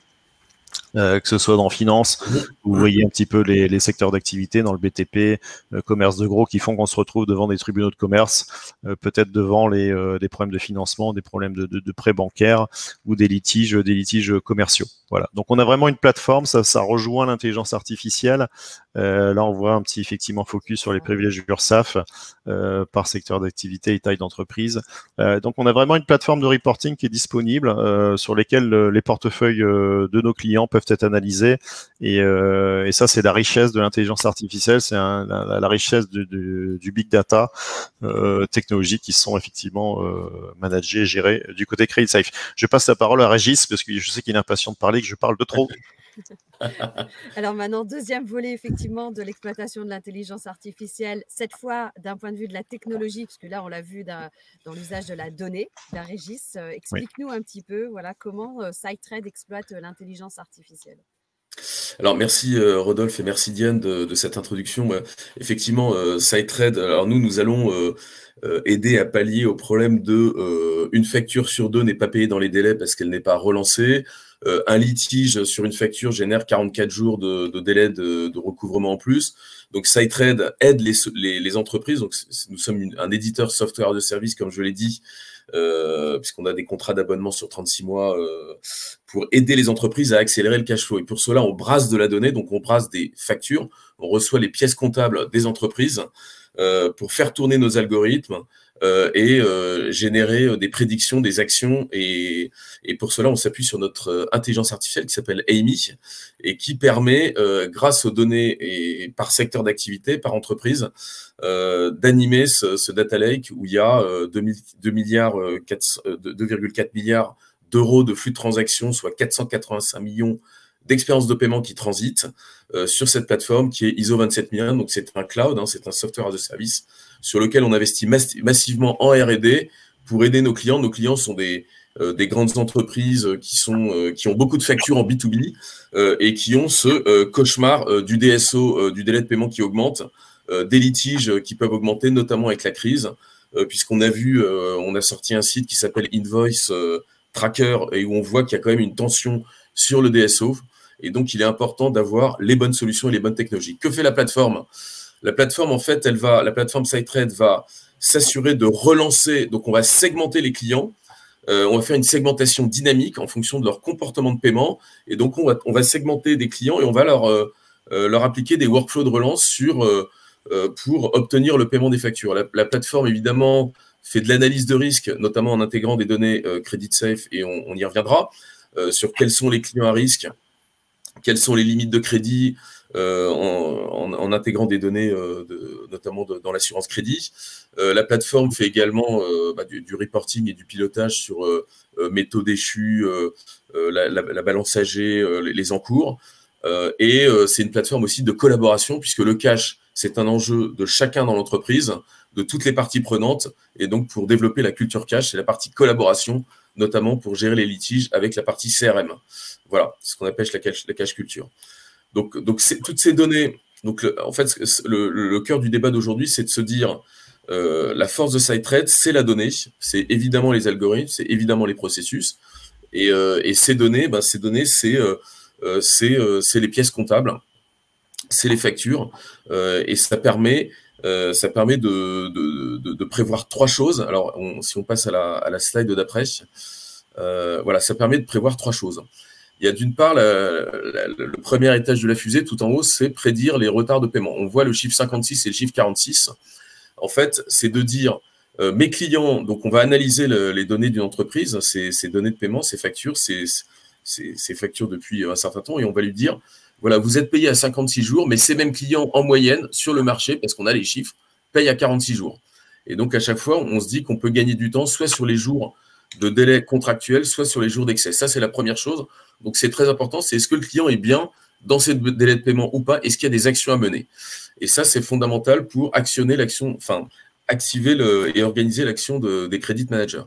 Que ce soit dans finance, vous voyez un petit peu les secteurs d'activité dans le BTP, commerce de gros, qui font qu'on se retrouve devant des tribunaux de commerce, peut-être devant des problèmes de financement, des problèmes de prêts bancaires ou des litiges commerciaux. Voilà. Donc on a vraiment une plateforme, ça rejoint l'intelligence artificielle. Là, on voit un petit effectivement focus sur les privilèges URSSAF par secteur d'activité et taille d'entreprise. Donc on a vraiment une plateforme de reporting qui est disponible sur lesquelles les portefeuilles de nos clients peuvent être analysés et ça c'est la richesse de l'intelligence artificielle, c'est la richesse du big data technologiques qui sont effectivement managés et gérés du côté CreditSafe. Je passe la parole à Régis parce que je sais qu'il est impatient de parler, que je parle de trop. Alors maintenant, deuxième volet effectivement de l'exploitation de l'intelligence artificielle, cette fois d'un point de vue de la technologie, parce que là on l'a vu dans l'usage de la donnée. Régis, explique-nous un petit peu comment SiteTrade exploite l'intelligence artificielle. Alors merci Rodolphe et merci Diane de cette introduction. Effectivement, SiteTrade, alors nous allons aider à pallier au problème de une facture sur deux n'est pas payée dans les délais parce qu'elle n'est pas relancée. Un litige sur une facture génère 44 jours de délai de recouvrement en plus. Donc SiteTrade aide les entreprises. Donc nous sommes un éditeur software de service, comme je l'ai dit, puisqu'on a des contrats d'abonnement sur 36 mois pour aider les entreprises à accélérer le cash flow. Et pour cela, on brasse de la donnée, donc on brasse des factures, on reçoit les pièces comptables des entreprises pour faire tourner nos algorithmes et générer des prédictions, des actions. Et pour cela, on s'appuie sur notre intelligence artificielle qui s'appelle Amy et qui permet, grâce aux données et par secteur d'activité, par entreprise, d'animer ce data lake où il y a 2,4 milliards d'euros de flux de transactions, soit 485 millions d'expériences de paiement qui transitent sur cette plateforme qui est ISO 27001. Donc, c'est un cloud, c'est un software as a service sur lequel on investit massivement en R&D pour aider nos clients. Nos clients sont des grandes entreprises qui ont beaucoup de factures en B2B et qui ont ce cauchemar du DSO, du délai de paiement qui augmente, des litiges qui peuvent augmenter, notamment avec la crise, puisqu'on a vu, on a sorti un site qui s'appelle Invoice Tracker et où on voit qu'il y a quand même une tension sur le DSO. Et donc, il est important d'avoir les bonnes solutions et les bonnes technologies. Que fait la plateforme? La plateforme, en fait, la plateforme SiteTrade va s'assurer de relancer. Donc, on va segmenter les clients. On va faire une segmentation dynamique en fonction de leur comportement de paiement. Et donc, on va segmenter des clients et on va leur appliquer des workflows de relance pour obtenir le paiement des factures. La plateforme, évidemment, fait de l'analyse de risque, notamment en intégrant des données CreditSafe, et on y reviendra, sur quels sont les clients à risque, quelles sont les limites de crédit, en intégrant des données notamment dans l'assurance crédit. La plateforme fait également du reporting et du pilotage sur métaux déchus, la balance AG, les encours. Et c'est une plateforme aussi de collaboration, puisque le cash, c'est un enjeu de chacun dans l'entreprise, de toutes les parties prenantes. Et donc, pour développer la culture cash, c'est la partie collaboration, notamment pour gérer les litiges avec la partie CRM. Voilà, c'est ce qu'on appelle la cash culture. Donc toutes ces données, en fait, le cœur du débat d'aujourd'hui, c'est de se dire la force de SiteTrade, c'est la donnée, c'est évidemment les algorithmes, c'est évidemment les processus. Et ces données, c'est les pièces comptables, c'est les factures, et ça permet de prévoir trois choses. Alors, si on passe à la slide d'après, voilà, ça permet de prévoir trois choses. Il y a d'une part le premier étage de la fusée, tout en haut, c'est prédire les retards de paiement. On voit le chiffre 56 et le chiffre 46. En fait, c'est de dire mes clients, donc on va analyser les données d'une entreprise, ces données de paiement, ces factures, ces factures depuis un certain temps, et on va lui dire, voilà, vous êtes payé à 56 jours, mais ces mêmes clients en moyenne sur le marché, parce qu'on a les chiffres, paye à 46 jours. Et donc, à chaque fois, on se dit qu'on peut gagner du temps, soit sur les jours de délai contractuel, soit sur les jours d'excès. Ça, c'est la première chose. Donc, c'est très important. C'est est-ce que le client est bien dans ces délais de paiement ou pas? Est-ce qu'il y a des actions à mener? Et ça, c'est fondamental pour actionner l'action, enfin, activer et organiser l'action des credit managers.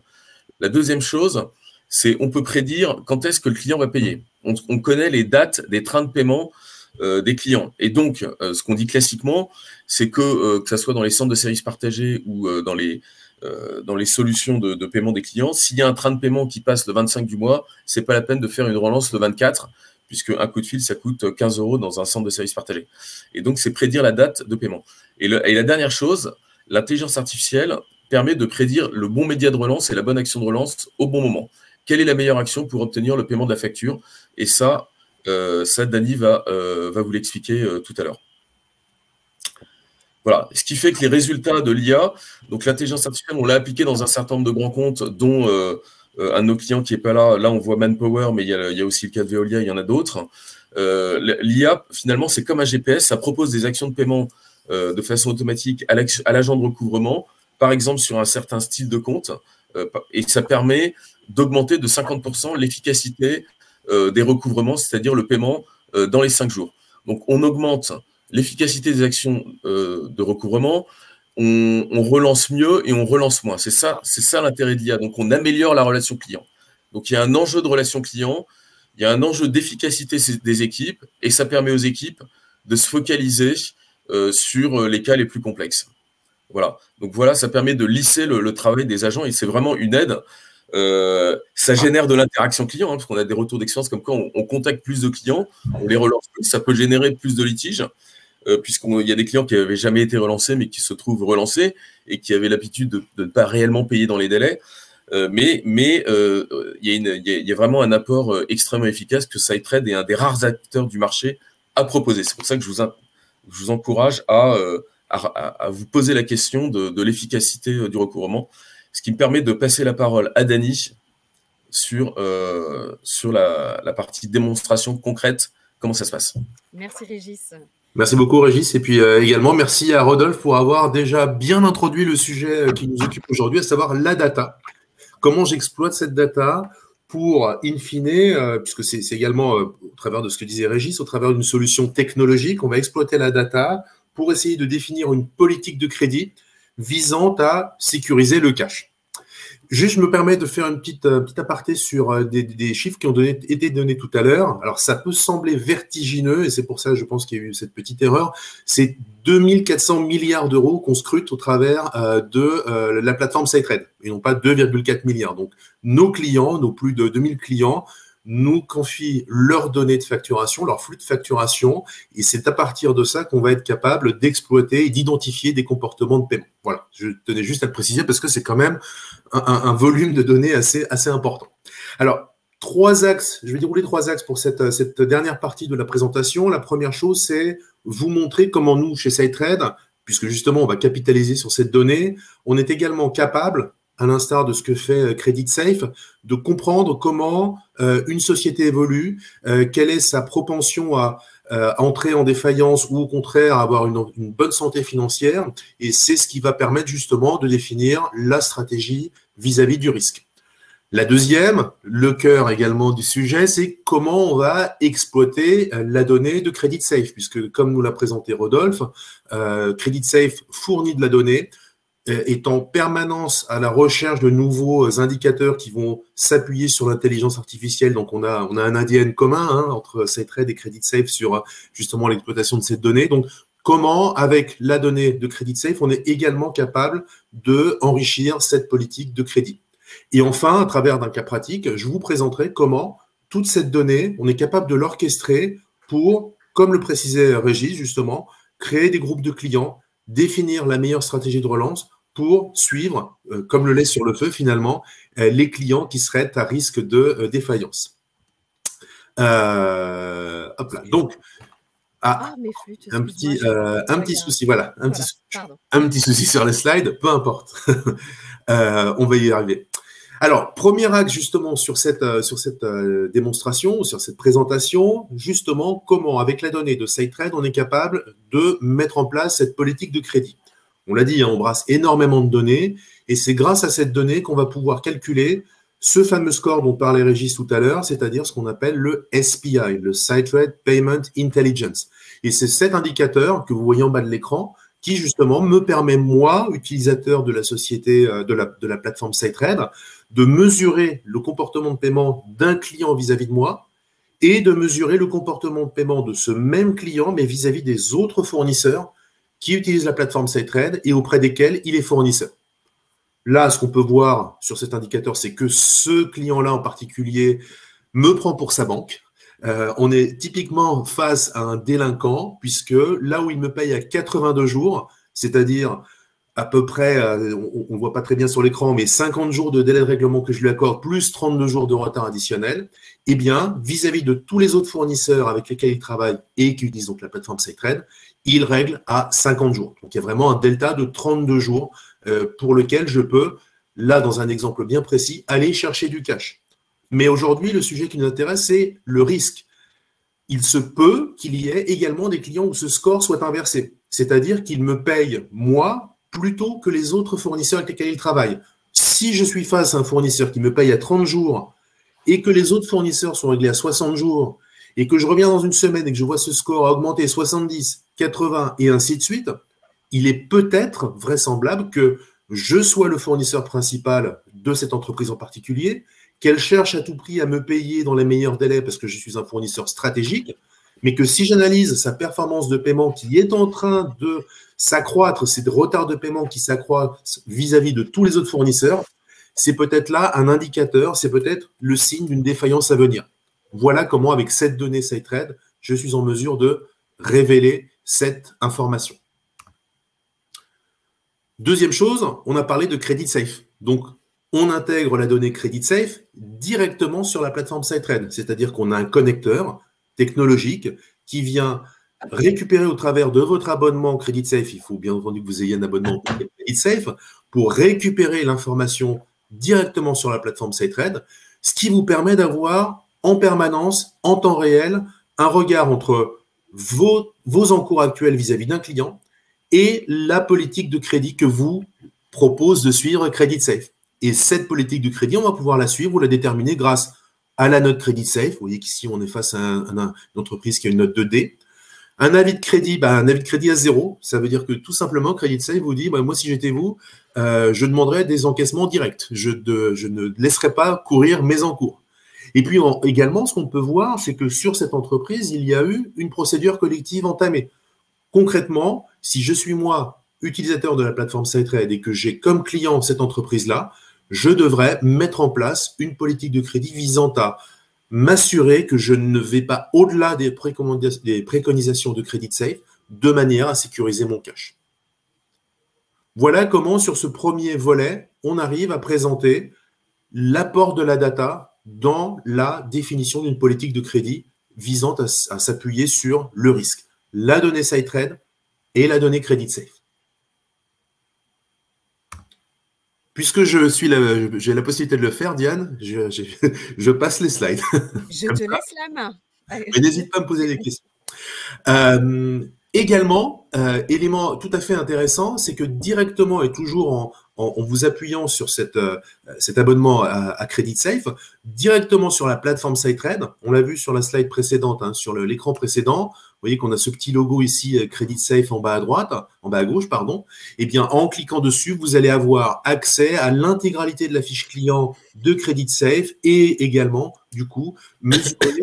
La deuxième chose, c'est on peut prédire quand est-ce que le client va payer. On connaît les dates des trains de paiement des clients. Et donc, ce qu'on dit classiquement, c'est que ce soit dans les centres de services partagés ou dans les solutions de paiement des clients, s'il y a un train de paiement qui passe le 25 du mois, c'est pas la peine de faire une relance le 24, puisque un coup de fil, ça coûte 15 € dans un centre de services partagés. Et donc, c'est prédire la date de paiement. Et la dernière chose, l'intelligence artificielle permet de prédire le bon média de relance et la bonne action de relance au bon moment. Quelle est la meilleure action pour obtenir le paiement de la facture? Et ça, Dany va vous l'expliquer tout à l'heure. Voilà, ce qui fait que les résultats de l'IA, donc l'intelligence artificielle, on l'a appliqué dans un certain nombre de grands comptes, dont un de nos clients qui n'est pas là. Là, on voit Manpower, mais il y a aussi le cas de Veolia, il y en a d'autres. L'IA, finalement, c'est comme un GPS, ça propose des actions de paiement de façon automatique à l'agent de recouvrement, par exemple sur un certain style de compte, et ça permet d'augmenter de 50% l'efficacité des recouvrements, c'est-à-dire le paiement dans les 5 jours. Donc, on augmente l'efficacité des actions de recouvrement, on relance mieux et on relance moins. C'est ça l'intérêt de l'IA. Donc, on améliore la relation client. Donc, il y a un enjeu de relation client, il y a un enjeu d'efficacité des équipes, et ça permet aux équipes de se focaliser sur les cas les plus complexes. Voilà. Donc, voilà, ça permet de lisser le travail des agents, et c'est vraiment une aide. Ça génère de l'interaction client, parce qu'on a des retours d'expérience comme quoi on contacte plus de clients, on les relance plus, ça peut générer plus de litiges, puisqu'il y a des clients qui n'avaient jamais été relancés, mais qui se trouvent relancés et qui avaient l'habitude de ne pas réellement payer dans les délais. Mais il y a vraiment un apport extrêmement efficace que SideTrade est un des rares acteurs du marché à proposer. C'est pour ça que je vous encourage à vous poser la question de l'efficacité du recouvrement, ce qui me permet de passer la parole à Dany sur la partie démonstration concrète, comment ça se passe. Merci Régis. Merci beaucoup Régis, et puis également merci à Rodolphe pour avoir déjà bien introduit le sujet qui nous occupe aujourd'hui, à savoir la data. Comment j'exploite cette data pour, in fine, puisque c'est également au travers de ce que disait Régis, au travers d'une solution technologique, on va exploiter la data pour essayer de définir une politique de crédit visant à sécuriser le cash. Juste, je me permets de faire une petite aparté sur des chiffres qui ont été donnés tout à l'heure. Alors, ça peut sembler vertigineux, et c'est pour ça, je pense qu'il y a eu cette petite erreur. C'est 2400 milliards d'euros qu'on scrute au travers de la plateforme SideTrade, et non pas 2,4 milliards. Donc, nos clients, nos plus de 2000 clients, nous confient leurs données de facturation, leur flux de facturation, et c'est à partir de ça qu'on va être capable d'exploiter et d'identifier des comportements de paiement. Voilà, je tenais juste à le préciser parce que c'est quand même un volume de données assez important. Alors, 3 axes, je vais dérouler 3 axes pour cette dernière partie de la présentation. La première chose, c'est vous montrer comment nous, chez SideTrade, puisque justement on va capitaliser sur cette donnée, on est également capable, à l'instar de ce que fait CreditSafe, de comprendre comment une société évolue, quelle est sa propension à entrer en défaillance ou au contraire à avoir une bonne santé financière, et c'est ce qui va permettre justement de définir la stratégie vis-à-vis du risque. La deuxième, le cœur également du sujet, c'est comment on va exploiter la donnée de CreditSafe, puisque comme nous l'a présenté Rodolphe, CreditSafe fournit de la donnée, est en permanence à la recherche de nouveaux indicateurs qui vont s'appuyer sur l'intelligence artificielle. Donc, on a un ADN commun entre SideTrade et CreditSafe sur justement l'exploitation de cette donnée. Donc, comment, avec la donnée de CreditSafe, on est également capable d'enrichir cette politique de crédit. Et enfin, à travers d'un cas pratique, je vous présenterai comment toute cette donnée, on est capable de l'orchestrer pour, comme le précisait Régis justement, créer des groupes de clients, définir la meilleure stratégie de relance pour suivre, comme le lait sur le feu finalement, les clients qui seraient à risque de défaillance. Hop là. Donc, un petit souci, voilà, un petit souci sur les slides, peu importe. On va y arriver. Alors, premier axe justement sur cette démonstration, sur cette présentation, justement, comment, avec la donnée de SideTrade, on est capable de mettre en place cette politique de crédit. On l'a dit, hein, on brasse énormément de données et c'est grâce à cette donnée qu'on va pouvoir calculer ce fameux score dont parlait Régis tout à l'heure, c'est-à-dire ce qu'on appelle le SPI, le Site Rate Payment Intelligence. Et c'est cet indicateur que vous voyez en bas de l'écran qui, justement, me permet, moi, utilisateur de la société, de la plateforme SiteRed, de mesurer le comportement de paiement d'un client vis-à-vis de moi et de mesurer le comportement de paiement de ce même client, mais vis-à-vis des autres fournisseurs qui utilisent la plateforme SiteRed et auprès desquels il est fournisseur. Là, ce qu'on peut voir sur cet indicateur, c'est que ce client-là en particulier me prend pour sa banque. On est typiquement face à un délinquant, puisque là où il me paye à 82 jours, c'est-à-dire à peu près, on ne voit pas très bien sur l'écran, mais 50 jours de délai de règlement que je lui accorde, plus 32 jours de retard additionnel, eh bien, vis-à-vis de tous les autres fournisseurs avec lesquels il travaille et qui utilisent donc la plateforme SiteRed, il règle à 50 jours. Donc, il y a vraiment un delta de 32 jours pour lequel je peux, là, dans un exemple bien précis, aller chercher du cash. Mais aujourd'hui, le sujet qui nous intéresse, c'est le risque. Il se peut qu'il y ait également des clients où ce score soit inversé, c'est-à-dire qu'ils me payent, moi, plutôt que les autres fournisseurs avec lesquels ils travaillent. Si je suis face à un fournisseur qui me paye à 30 jours et que les autres fournisseurs sont réglés à 60 jours et que je reviens dans une semaine et que je vois ce score augmenter 70, 80 et ainsi de suite, il est peut-être vraisemblable que je sois le fournisseur principal de cette entreprise en particulier, qu'elle cherche à tout prix à me payer dans les meilleurs délais parce que je suis un fournisseur stratégique, mais que si j'analyse sa performance de paiement qui est en train de s'accroître, ces retards de paiement qui s'accroissent vis-à-vis de tous les autres fournisseurs, c'est peut-être là un indicateur, c'est peut-être le signe d'une défaillance à venir. Voilà comment, avec cette donnée SiteRed, je suis en mesure de révéler cette information. Deuxième chose, on a parlé de CreditSafe. Donc, on intègre la donnée CreditSafe directement sur la plateforme SiteRed, c'est-à-dire qu'on a un connecteur technologique qui vient récupérer au travers de votre abonnement CreditSafe, il faut bien entendu que vous ayez un abonnement CreditSafe, pour récupérer l'information directement sur la plateforme SiteRed, ce qui vous permet d'avoir en permanence, en temps réel, un regard entre vos encours actuels vis-à-vis d'un client et la politique de crédit que vous propose de suivre CreditSafe. Et cette politique de crédit, on va pouvoir la suivre ou la déterminer grâce à la note CreditSafe. Vous voyez qu'ici, on est face à une entreprise qui a une note 2D. Un avis de crédit, un avis de crédit à 0. Ça veut dire que tout simplement, CreditSafe vous dit, moi, si j'étais vous, je demanderais des encaissements directs. Je ne laisserais pas courir mes encours. Et puis également, ce qu'on peut voir, c'est que sur cette entreprise, il y a eu une procédure collective entamée. Concrètement, si je suis moi, utilisateur de la plateforme SiteRed et que j'ai comme client cette entreprise-là, je devrais mettre en place une politique de crédit visant à m'assurer que je ne vais pas au-delà des préconisations de CreditSafe de manière à sécuriser mon cash. Voilà comment, sur ce premier volet, on arrive à présenter l'apport de la data dans la définition d'une politique de crédit visant à s'appuyer sur le risque, la donnée SiteRed et la donnée CreditSafe. Puisque j'ai la possibilité de le faire, Diane, je passe les slides. Je te laisse la main. Mais n'hésite pas à me poser des questions. Également, élément tout à fait intéressant, c'est que directement et toujours en vous appuyant sur cet abonnement à CreditSafe, directement sur la plateforme SiteRed, on l'a vu sur la slide précédente, sur l'écran précédent, vous voyez qu'on a ce petit logo ici, CreditSafe en bas à droite, en bas à gauche, pardon. Eh bien, en cliquant dessus, vous allez avoir accès à l'intégralité de la fiche client de CreditSafe et également, du coup, mesurer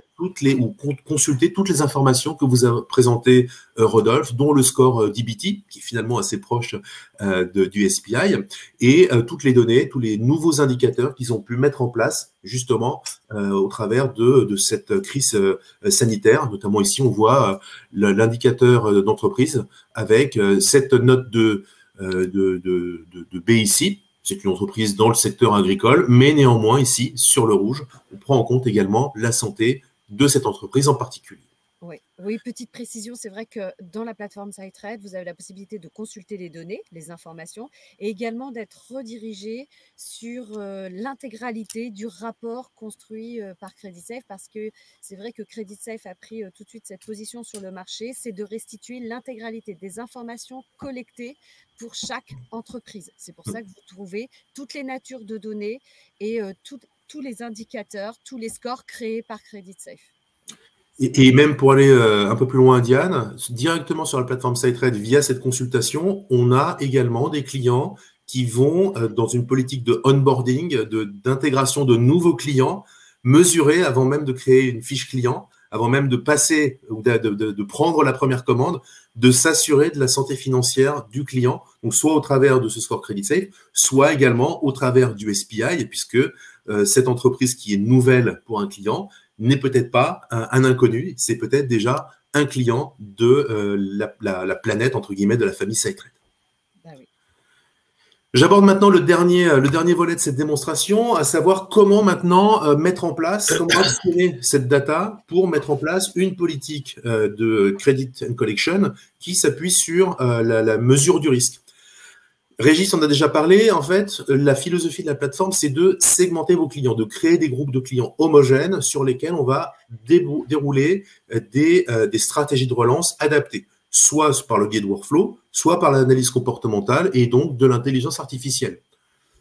ou consulter toutes les informations que vous a présentées Rodolphe, dont le score DBT, qui est finalement assez proche du SPI, et toutes les données, tous les nouveaux indicateurs qu'ils ont pu mettre en place justement au travers de cette crise sanitaire. Notamment ici, on voit l'indicateur d'entreprise avec cette note de B ici. C'est une entreprise dans le secteur agricole, mais néanmoins ici, sur le rouge, on prend en compte également la santé de cette entreprise en particulier. Oui, Oui, petite précision, c'est vrai que dans la plateforme SiteTrade, vous avez la possibilité de consulter les données, les informations, et également d'être redirigé sur l'intégralité du rapport construit par CreditSafe, parce que c'est vrai que CreditSafe a pris tout de suite cette position sur le marché, c'est de restituer l'intégralité des informations collectées pour chaque entreprise. C'est pour ça que vous trouvez toutes les natures de données et tous les indicateurs, tous les scores créés par CreditSafe. Et même pour aller un peu plus loin, Diane, directement sur la plateforme SiteTrade, via cette consultation, on a également des clients qui vont, dans une politique de onboarding, d'intégration de nouveaux clients, mesurer avant même de créer une fiche client, avant même de passer ou de prendre la première commande, de s'assurer de la santé financière du client, donc soit au travers de ce score CreditSafe, soit également au travers du SPI, puisque cette entreprise qui est nouvelle pour un client n'est peut-être pas un inconnu, c'est peut-être déjà un client de la planète, entre guillemets, de la famille SiteTrade. Ah oui. J'aborde maintenant le dernier volet de cette démonstration, à savoir comment maintenant mettre en place, comment actionner cette data pour mettre en place une politique de credit and collection qui s'appuie sur la mesure du risque. Régis en a déjà parlé, en fait, la philosophie de la plateforme, c'est de segmenter vos clients, de créer des groupes de clients homogènes sur lesquels on va dérouler des stratégies de relance adaptées, soit par le biais de workflow, soit par l'analyse comportementale et donc de l'intelligence artificielle.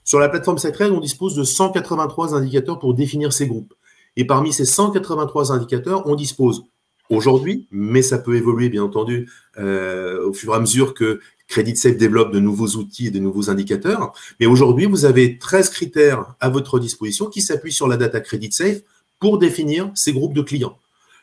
Sur la plateforme SiteTrade, on dispose de 183 indicateurs pour définir ces groupes. Et parmi ces 183 indicateurs, on dispose aujourd'hui, mais ça peut évoluer bien entendu au fur et à mesure que CreditSafe développe de nouveaux outils et de nouveaux indicateurs. Mais aujourd'hui, vous avez 13 critères à votre disposition qui s'appuient sur la data CreditSafe pour définir ces groupes de clients.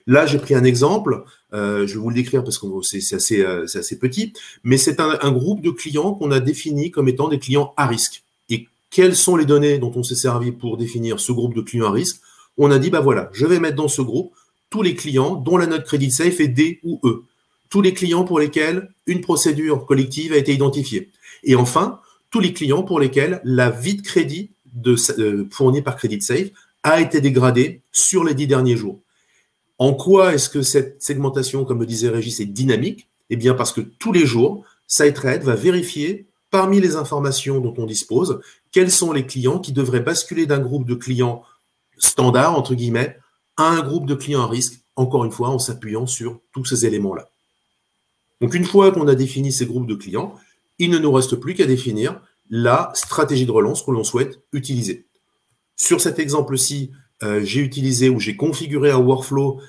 Là, j'ai pris un exemple, je vais vous le décrire parce que c'est assez petit, mais c'est un groupe de clients qu'on a défini comme étant des clients à risque. Et quelles sont les données dont on s'est servi pour définir ce groupe de clients à risque? On a dit, bah voilà, je vais mettre dans ce groupe tous les clients dont la note CreditSafe est D ou E. Tous les clients pour lesquels une procédure collective a été identifiée. Et enfin, tous les clients pour lesquels la vie de crédit fournie par CreditSafe a été dégradée sur les 10 derniers jours. En quoi est-ce que cette segmentation, comme le disait Régis, est dynamique? Eh bien parce que tous les jours, SiteTrade va vérifier, parmi les informations dont on dispose, quels sont les clients qui devraient basculer d'un groupe de clients standard, entre guillemets, à un groupe de clients à risque, encore une fois, en s'appuyant sur tous ces éléments-là. Donc, une fois qu'on a défini ces groupes de clients, il ne nous reste plus qu'à définir la stratégie de relance que l'on souhaite utiliser. Sur cet exemple-ci, j'ai utilisé ou j'ai configuré un workflow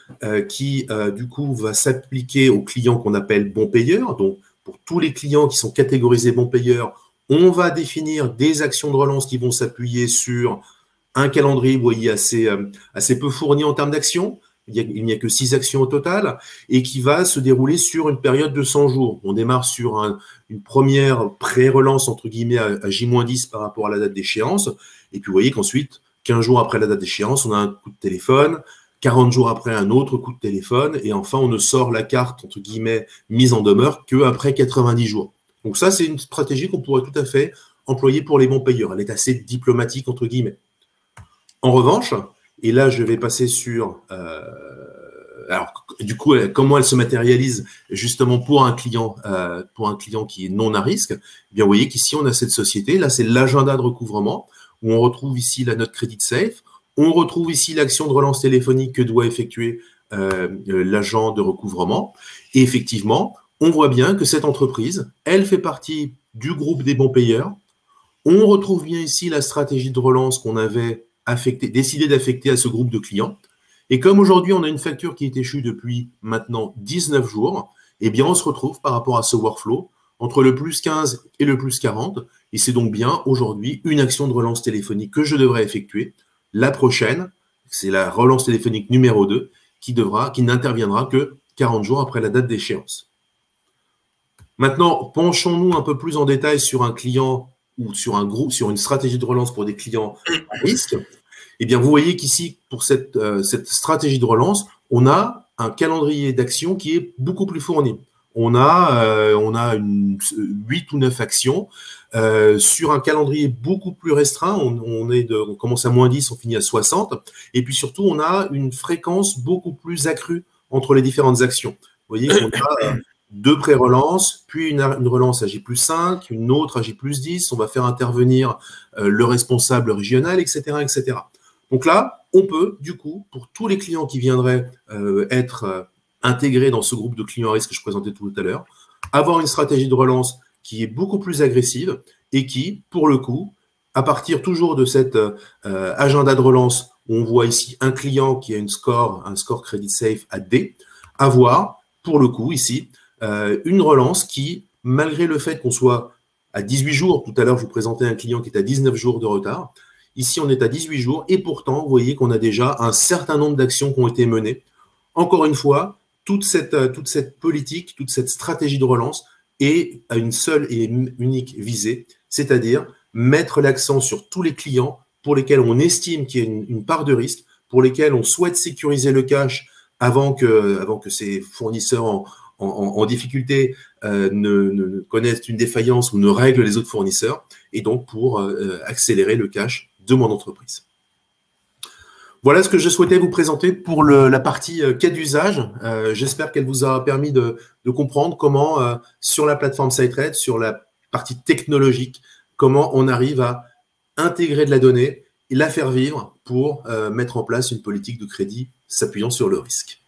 qui, du coup, va s'appliquer aux clients qu'on appelle bons payeurs. Donc, pour tous les clients qui sont catégorisés bons payeurs, on va définir des actions de relance qui vont s'appuyer sur un calendrier, vous voyez, assez peu fourni en termes d'actions. Il n'y a que 6 actions au total et qui va se dérouler sur une période de 100 jours. On démarre sur une première pré-relance, entre guillemets, à J-10 par rapport à la date d'échéance. Et puis, vous voyez qu'ensuite, 15 jours après la date d'échéance, on a un coup de téléphone, 40 jours après, un autre coup de téléphone, et enfin, on ne sort la carte, entre guillemets, mise en demeure qu'après 90 jours. Donc ça, c'est une stratégie qu'on pourrait tout à fait employer pour les bons payeurs. Elle est assez diplomatique, entre guillemets. En revanche, et là, je vais passer sur… alors, du coup, comment elle se matérialise justement pour un client qui est non à risque? Eh bien, vous voyez qu'ici, on a cette société. Là, c'est l'agenda de recouvrement où on retrouve ici la note CreditSafe. On retrouve ici l'action de relance téléphonique que doit effectuer l'agent de recouvrement. Et effectivement, on voit bien que cette entreprise, elle fait partie du groupe des bons payeurs. On retrouve bien ici la stratégie de relance qu'on avait décidé d'affecter à ce groupe de clients. Et comme aujourd'hui, on a une facture qui est échue depuis maintenant 19 jours, eh bien, on se retrouve par rapport à ce workflow entre le plus 15 et le plus 40. Et c'est donc bien aujourd'hui une action de relance téléphonique que je devrais effectuer. La prochaine, c'est la relance téléphonique numéro 2 qui n'interviendra que 40 jours après la date d'échéance. Maintenant, penchons-nous un peu plus en détail sur un client ou sur un groupe, sur une stratégie de relance pour des clients à risque. Eh bien, vous voyez qu'ici, pour cette stratégie de relance, on a un calendrier d'action qui est beaucoup plus fourni. On a 8 ou 9 actions sur un calendrier beaucoup plus restreint. On commence à -10, on finit à 60. Et puis surtout, on a une fréquence beaucoup plus accrue entre les différentes actions. Vous voyez qu'on a deux pré-relances, puis une relance à J+5, une autre à J+10, on va faire intervenir le responsable régional, etc., etc. Donc là, on peut, du coup, pour tous les clients qui viendraient être intégrés dans ce groupe de clients à risque que je présentais tout à l'heure, avoir une stratégie de relance qui est beaucoup plus agressive et qui, pour le coup, à partir toujours de cet agenda de relance, où on voit ici un client qui a un score Credit Safe à D, avoir, pour le coup, ici, une relance qui, malgré le fait qu'on soit à 18 jours, tout à l'heure, je vous présentais un client qui est à 19 jours de retard, ici, on est à 18 jours, et pourtant, vous voyez qu'on a déjà un certain nombre d'actions qui ont été menées. Encore une fois, toute cette politique, toute cette stratégie de relance est à une seule et unique visée, c'est-à-dire mettre l'accent sur tous les clients pour lesquels on estime qu'il y a une part de risque, pour lesquels on souhaite sécuriser le cash avant que ces fournisseurs en difficulté ne connaissent une défaillance ou ne règlent les autres fournisseurs, et donc pour accélérer le cash de mon entreprise. Voilà ce que je souhaitais vous présenter pour la partie cas d'usage. J'espère qu'elle vous a permis de comprendre comment, sur la plateforme SiteTrade, sur la partie technologique, comment on arrive à intégrer de la donnée et la faire vivre pour mettre en place une politique de crédit s'appuyant sur le risque.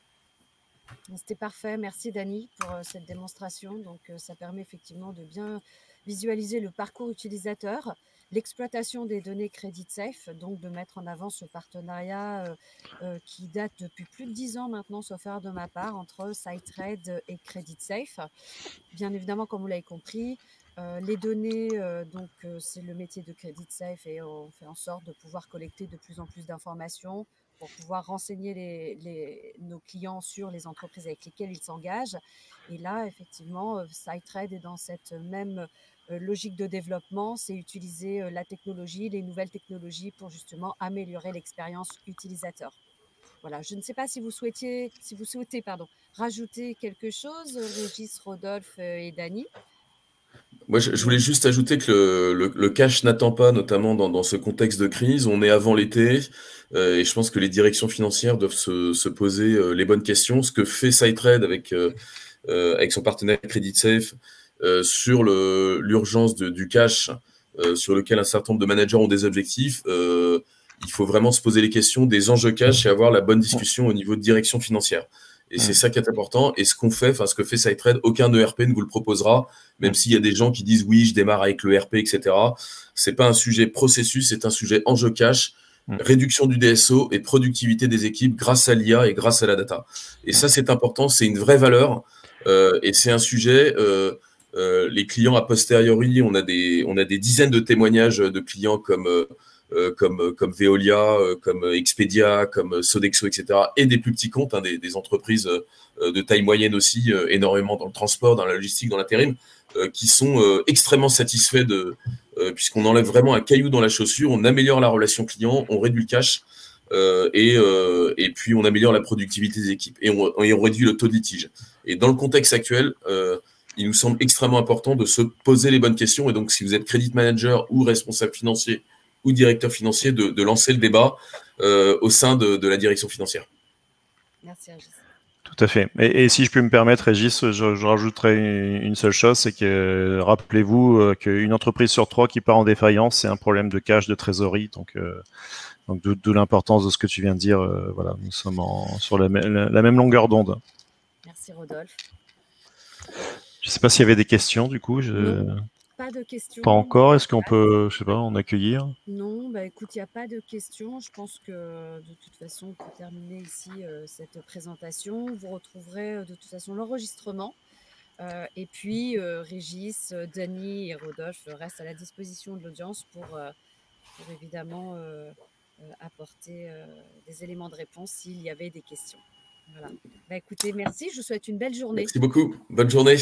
C'était parfait. Merci, Dany, pour cette démonstration. Donc, ça permet effectivement de bien visualiser le parcours utilisateur, l'exploitation des données Credit Safe, donc de mettre en avant ce partenariat qui date depuis plus de 10 ans maintenant, sauf erreur de ma part, entre SiteTrade et Credit Safe. Bien évidemment, comme vous l'avez compris, les données, c'est le métier de Credit Safe et on fait en sorte de pouvoir collecter de plus en plus d'informations pour pouvoir renseigner nos clients sur les entreprises avec lesquelles ils s'engagent. Et là, effectivement, SiteTrade est dans cette même logique de développement, c'est utiliser la technologie, les nouvelles technologies pour justement améliorer l'expérience utilisateur. Voilà, je ne sais pas si vous souhaitez rajouter quelque chose, Régis, Rodolphe et Dany. Moi, je voulais juste ajouter que le cash n'attend pas, notamment dans ce contexte de crise. On est avant l'été et je pense que les directions financières doivent se poser les bonnes questions. Ce que fait SiteTrade avec son partenaire Credit Safe sur l'urgence du cash, sur lequel un certain nombre de managers ont des objectifs, il faut vraiment se poser les questions des enjeux cash et avoir la bonne discussion au niveau de direction financière. Et c'est ça qui est important. Et ce que fait SiteTrade, aucun ERP ne vous le proposera, même s'il y a des gens qui disent oui, je démarre avec l'ERP, etc. C'est pas un sujet processus, c'est un sujet enjeu cash, réduction du DSO et productivité des équipes grâce à l'IA et grâce à la data. Et ça, c'est important, c'est une vraie valeur. Et c'est un sujet, les clients a posteriori, on a des dizaines de témoignages de clients comme Veolia, comme Expedia, comme Sodexo, etc. et des plus petits comptes, des entreprises de taille moyenne aussi, énormément dans le transport, dans la logistique, dans l'intérim, qui sont extrêmement satisfaits puisqu'on enlève vraiment un caillou dans la chaussure, on améliore la relation client, on réduit le cash et puis on améliore la productivité des équipes et on réduit le taux de litige. Et dans le contexte actuel, il nous semble extrêmement important de se poser les bonnes questions. Et donc, si vous êtes credit manager ou responsable financier ou directeur financier, de lancer le débat au sein de la direction financière. Merci, Régis. Tout à fait. Et si je peux me permettre, Régis, je rajouterai une seule chose, c'est que rappelez-vous qu'une entreprise sur 3 qui part en défaillance, c'est un problème de cash, de trésorerie. Donc d'où l'importance de ce que tu viens de dire. Voilà, nous sommes sur la même longueur d'onde. Merci, Rodolphe. Je ne sais pas s'il y avait des questions, du coup. Pas de questions. Pas encore. Est-ce qu'on peut, je sais pas, en accueillir? Non, écoute, il n'y a pas de questions. Je pense que de toute façon, pour terminer ici cette présentation, vous retrouverez de toute façon l'enregistrement. Et puis, Régis, Dany et Rodolphe restent à la disposition de l'audience pour évidemment apporter des éléments de réponse s'il y avait des questions. Voilà. Écoutez, merci. Je vous souhaite une belle journée. Merci beaucoup. Bonne journée.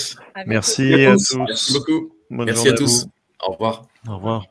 Merci à tous. Merci beaucoup. Bonne Merci journée à tous. vous. Au revoir. Au revoir.